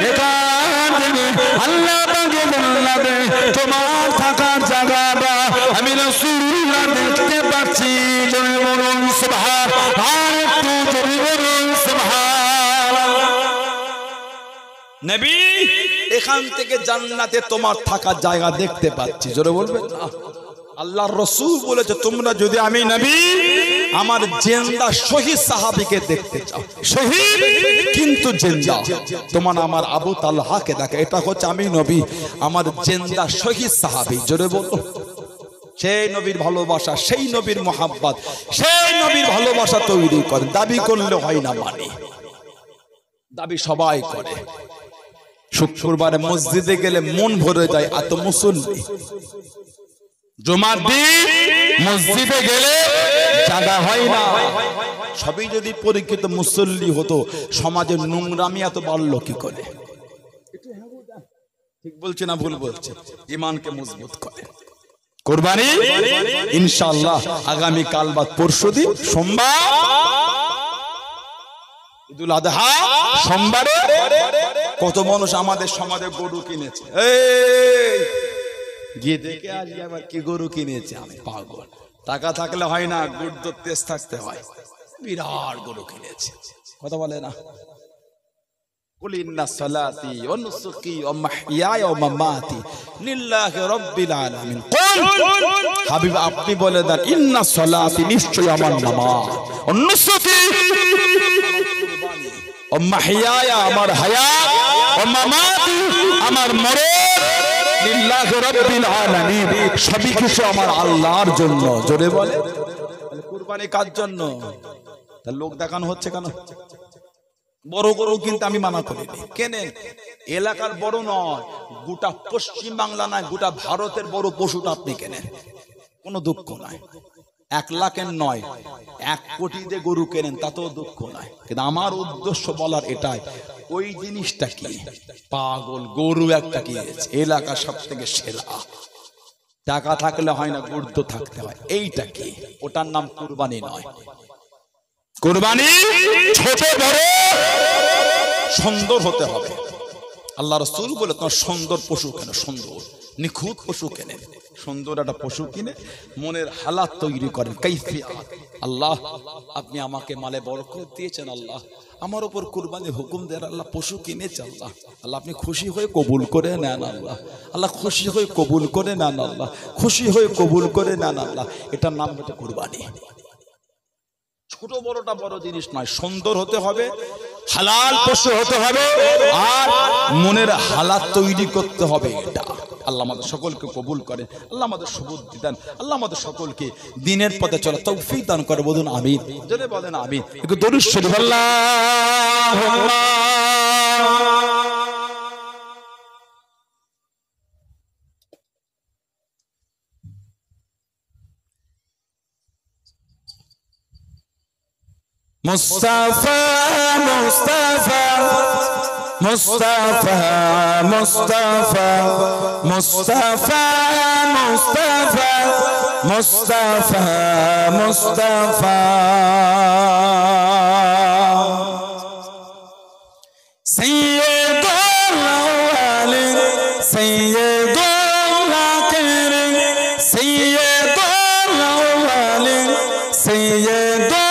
এখান থেকে আল্লাহ পাকে জান্নাতে তোমার থাকার জায়গাটা আমি রাসূলুল্লাহ দেখতে পাচ্ছি। জোরে বলুন সুবহানাল্লাহ। আর একটু জোরে বলুন সুবহানাল্লাহ। নবী এখান থেকে জান্নাতে তোমার থাকার জায়গা দেখতে পাচ্ছি। জোরে বলবেন না। আল্লাহর রাসূল বলেছে তোমরা যদি আমি নবী আমার জিন্দা শহীদ সাহাবীকে দেখতে চাও, শহীদ কিন্তু জিন্দা, তোমার আমার আবু তালহাকে দেখো। এটা হচ্ছে আমি নবী আমার জিন্দা শহীদ সাহাবী। জোরে বলো। সেই নবীর ভালোবাসা, সেই নবীর মোহাব্বত, সেই নবীর ভালোবাসা তৈরি করেন। দাবি করলে হয় না, মানে দাবি সবাই করে। শুক্রবারে মসজিদে গেলে মন ভরে যায়, এত মুসল্লি। জুমার দিন মসজিদে গেলে জায়গা হয় না। সবই যদি পরীক্ষিত মুসল্লি হতো, সমাজের নোংরামি এত বাড়লো কি করে? ঠিক বলছে না ভুল বলছে? ঈমানকে মজবুত করে। কুরবানি ইনশাআল্লাহ আগামী কাল বাদ পরশুদিন সোমবার ঈদুল আযহা সোমবারে কত মানুষ আমাদের সমাজে গরু কিনেছে। এই গিয়ে দেখে আসি আবার কি গরু কিনেছে। আমি পাগল। টাকা থাকলে হয় না, গুড় তেজ থাকতে হয়। বিরাট গরু কিনেছে। কথা বলে না? কুল ইন্না সালাতি ওয়া নুসুকি ওয়া মাহইয়ায়া ওয়া মামাতি লিল্লাহি রাব্বিল আলামিন। কুল হাবিব আপনি বলে দেন, ইন্না সালাতি নিশ্চয় আমার নামাজ, ওয়া নুসুকি ওয়া মাহইয়ায়া আমার হায়াত, ওয়া মামাতি আমার মরণ, লিল্লাহি রাব্বিল আলামিন সবই কিছু আমার আল্লাহর জন্য। জোরে বলে। কুরবানি কার জন্য? তার লোক দেখানো হচ্ছে কেন? বড় গরু কিন্তু আমি মানা করিনি। কেনেন? এলাকার বড় নয়, গোটা পশ্চিম বাংলা নয়, গোটা ভারতের বড় পশুটা আপনি কেনেন, কোনো দুঃখ নাই। 1 লাখের নয়, 1 কোটি দিয়ে গরু কেনেন, তাতেও দুঃখ নাই। কিন্তু আমার উদ্দেশ্য বলার এটাই, ওই জিনিসটা কি? পাগল গরু একটা কিনেছে, এলাকা সব থেকে সেরা। টাকা থাকলে হয় না, গুরুত্ব থাকতে হয়। এইটা কি? ওটার নাম কুরবানি নয়। কুরবানি ছোট বড় সুন্দর হতে হবে। আল্লাহ রাসূল বলে তোমার সুন্দর পশু কেন? সুন্দর নিখুঁত পশু কেনেন, সুন্দর একটা পশু কিনে মনের হালাত তৈরি করেন, কাইফিয়াত। আল্লাহ আপনি আমাকে মালে বরকত দিয়েছেন, আল্লাহ আমার উপর কুরবানি হুকুম দেন, আল্লাহ পশু কিনেছে, আল্লাহ আল্লাহ আপনি খুশি হয়ে কবুল করে নেন, আল্লাহ আল্লাহ খুশি হয়ে কবুল করে নেন, আল্লাহ খুশি হয়ে কবুল করে নেন, আল্লাহ। এটার নাম হচ্ছে কুরবানি। ছোট বড়টা বড় জিনিস নয়, সুন্দর হতে হবে, হালাল পশু হতে হবে, আর মনের হালাত তৈরি করতে হবে। এটা আল্লাহ আমাদের সকলকে কবুল করেন, আল্লাহ আমাদের সুবুদ্ধি দেন, আল্লাহ আমাদের সকলকে দিনের পথে চলা তৌফিক দান করে। বলুন আমিন, জোরে বলেন আমিন। একটু দরুদ শরীফ আল্লাহুম্মা মুস্তাফা মুস্তাফা মুস্তাফা মুস্তাফা মুস্তাফা মুস্তাফা মুস্তাফা মুস্তাফা সাইয়্যিদুল আওয়ালিন সাইয়্যিদুল আখিরিন সাইয়্যিদুল আওয়ালিন সাইয়্যিদুল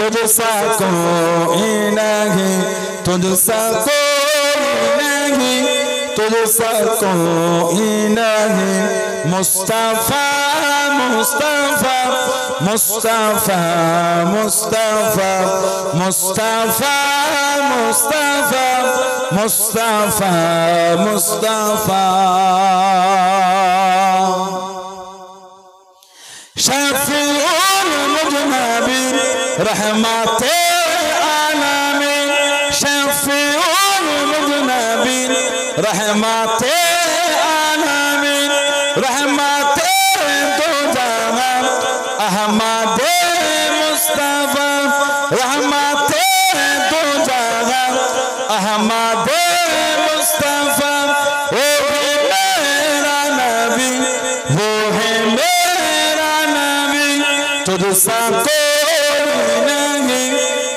तुझसा कोई नहीं, तुझसा कोई नहीं, तुझसा कोई नहीं। मुस्तफा मुस्तफा मुस्तफा मुस्तफा मुस्तफा मुस्तफा मुस्तफा मुस्तफा शफीउल मुजनबीन रहमते आलमीन, शफीउल मुजनबीन रहमते आलमीन, रहमते दो जहां अहमदे मुस्तफा, रहमते दो जहां अहमदे मुस्तफा। वो भी मेरा नबी, वो है तुझसा कोई नहीं,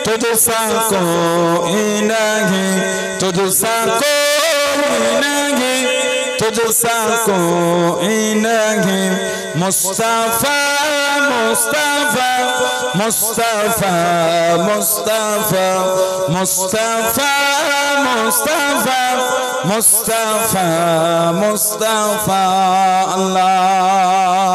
तुझसा कोई नहीं, तुझसा कोई नहीं, तुझसा कोई नहीं। मुस्तफा मुस्तफा मुस्तफा मुस्तफा मुस्तफा मुस्तफा मुस्तफा मुस्तफा अल्लाहुम्मा।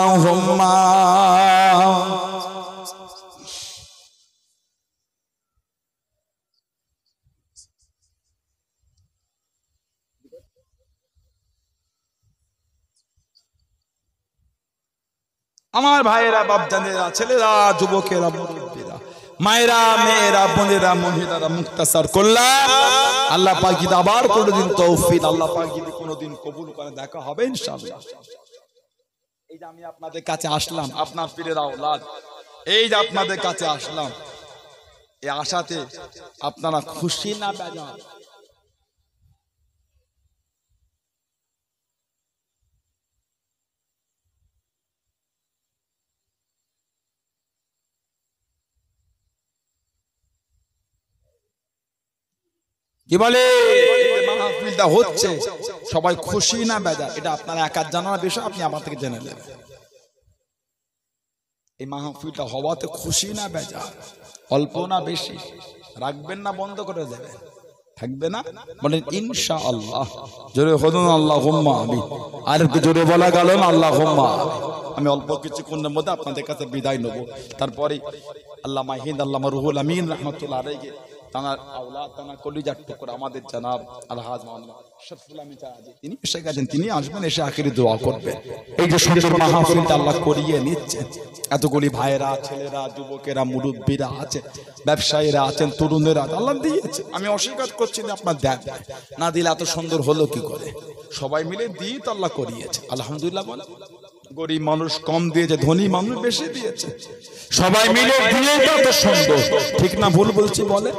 আমার ভাইয়েরা, বাপজানেরা, ছেলেরা, যুবকেরা, মুরব্বীরা, মায়েরা, মেয়েরা, বোনেরা, মহিলারা, মুক্তাসার করলাম। আল্লাহ পাক যদি আবার কোনোদিন তৌফিক, আল্লাহ পাক যদি কোনোদিন কবুল করে দেখা হবে ইনশাআল্লাহ। এই যে আমি আপনাদের কাছে আসলাম, আপনার পীরের আওলাদ, এই যে আপনাদের কাছে আসলাম, এই আশাতে আপনারা খুশি না বেজার? কি বলে মাহফিলটা হচ্ছে, সবাই খুশি না বেজার? এটা আপনারা একার জানার বিষয়, আপনি আমার থেকে জেনে নেবেন। এই মাহফিলটা হওয়াতে খুশি না বেজার? অল্প না বেশি? রাখবেন না বন্ধ করে দেবেন? থাকবে না? বলেন ইনশাআল্লাহ। জোরে বলুন আল্লাহুম্মা আমিন। আর একটু জোরে বলা গেল না আল্লাহুম্মা। আমি অল্প কিছুক্ষণের মধ্যে আপনাদের কাছে বিদায় নেব। তারপরে আল্লামা হিন্দ, আল্লামা রুহুল আমিন রহমতুল্লাহ আলাইহি, তানার আওলাদ, তানার কলিজার টুকরা আমাদের জনাব আলহাজ মাওলানা শরফুল আমিন চাচা, তিনি এসে গেছেন, তিনি আসবেন, এসে আখিরি দোয়া করবেন। এই যে সুন্দর মাহফিলটা আল্লাহ করিয়ে নিচ্ছেন, এতগুলি ভাইয়েরা, ছেলেরা, যুবকেরা, মুরব্বীরা আছে, ব্যবসায়ীরা আছেন, তরুণেরা আল্লাহ দিয়েছে। আমি অস্বীকার করছি না, আপনার দেন, না দিলে এত সুন্দর হলো কি করে? সবাই মিলে দিয়ে তো আল্লাহ করিয়েছে। আলহামদুলিল্লাহ বলেন, গরিব মানুষ কম দিয়েছে, ধনী মানুষ বেশি দিয়েছে, সবাই মিলে দিয়েই তো এত সুন্দর। ঠিক না ভুল বলছি? বলে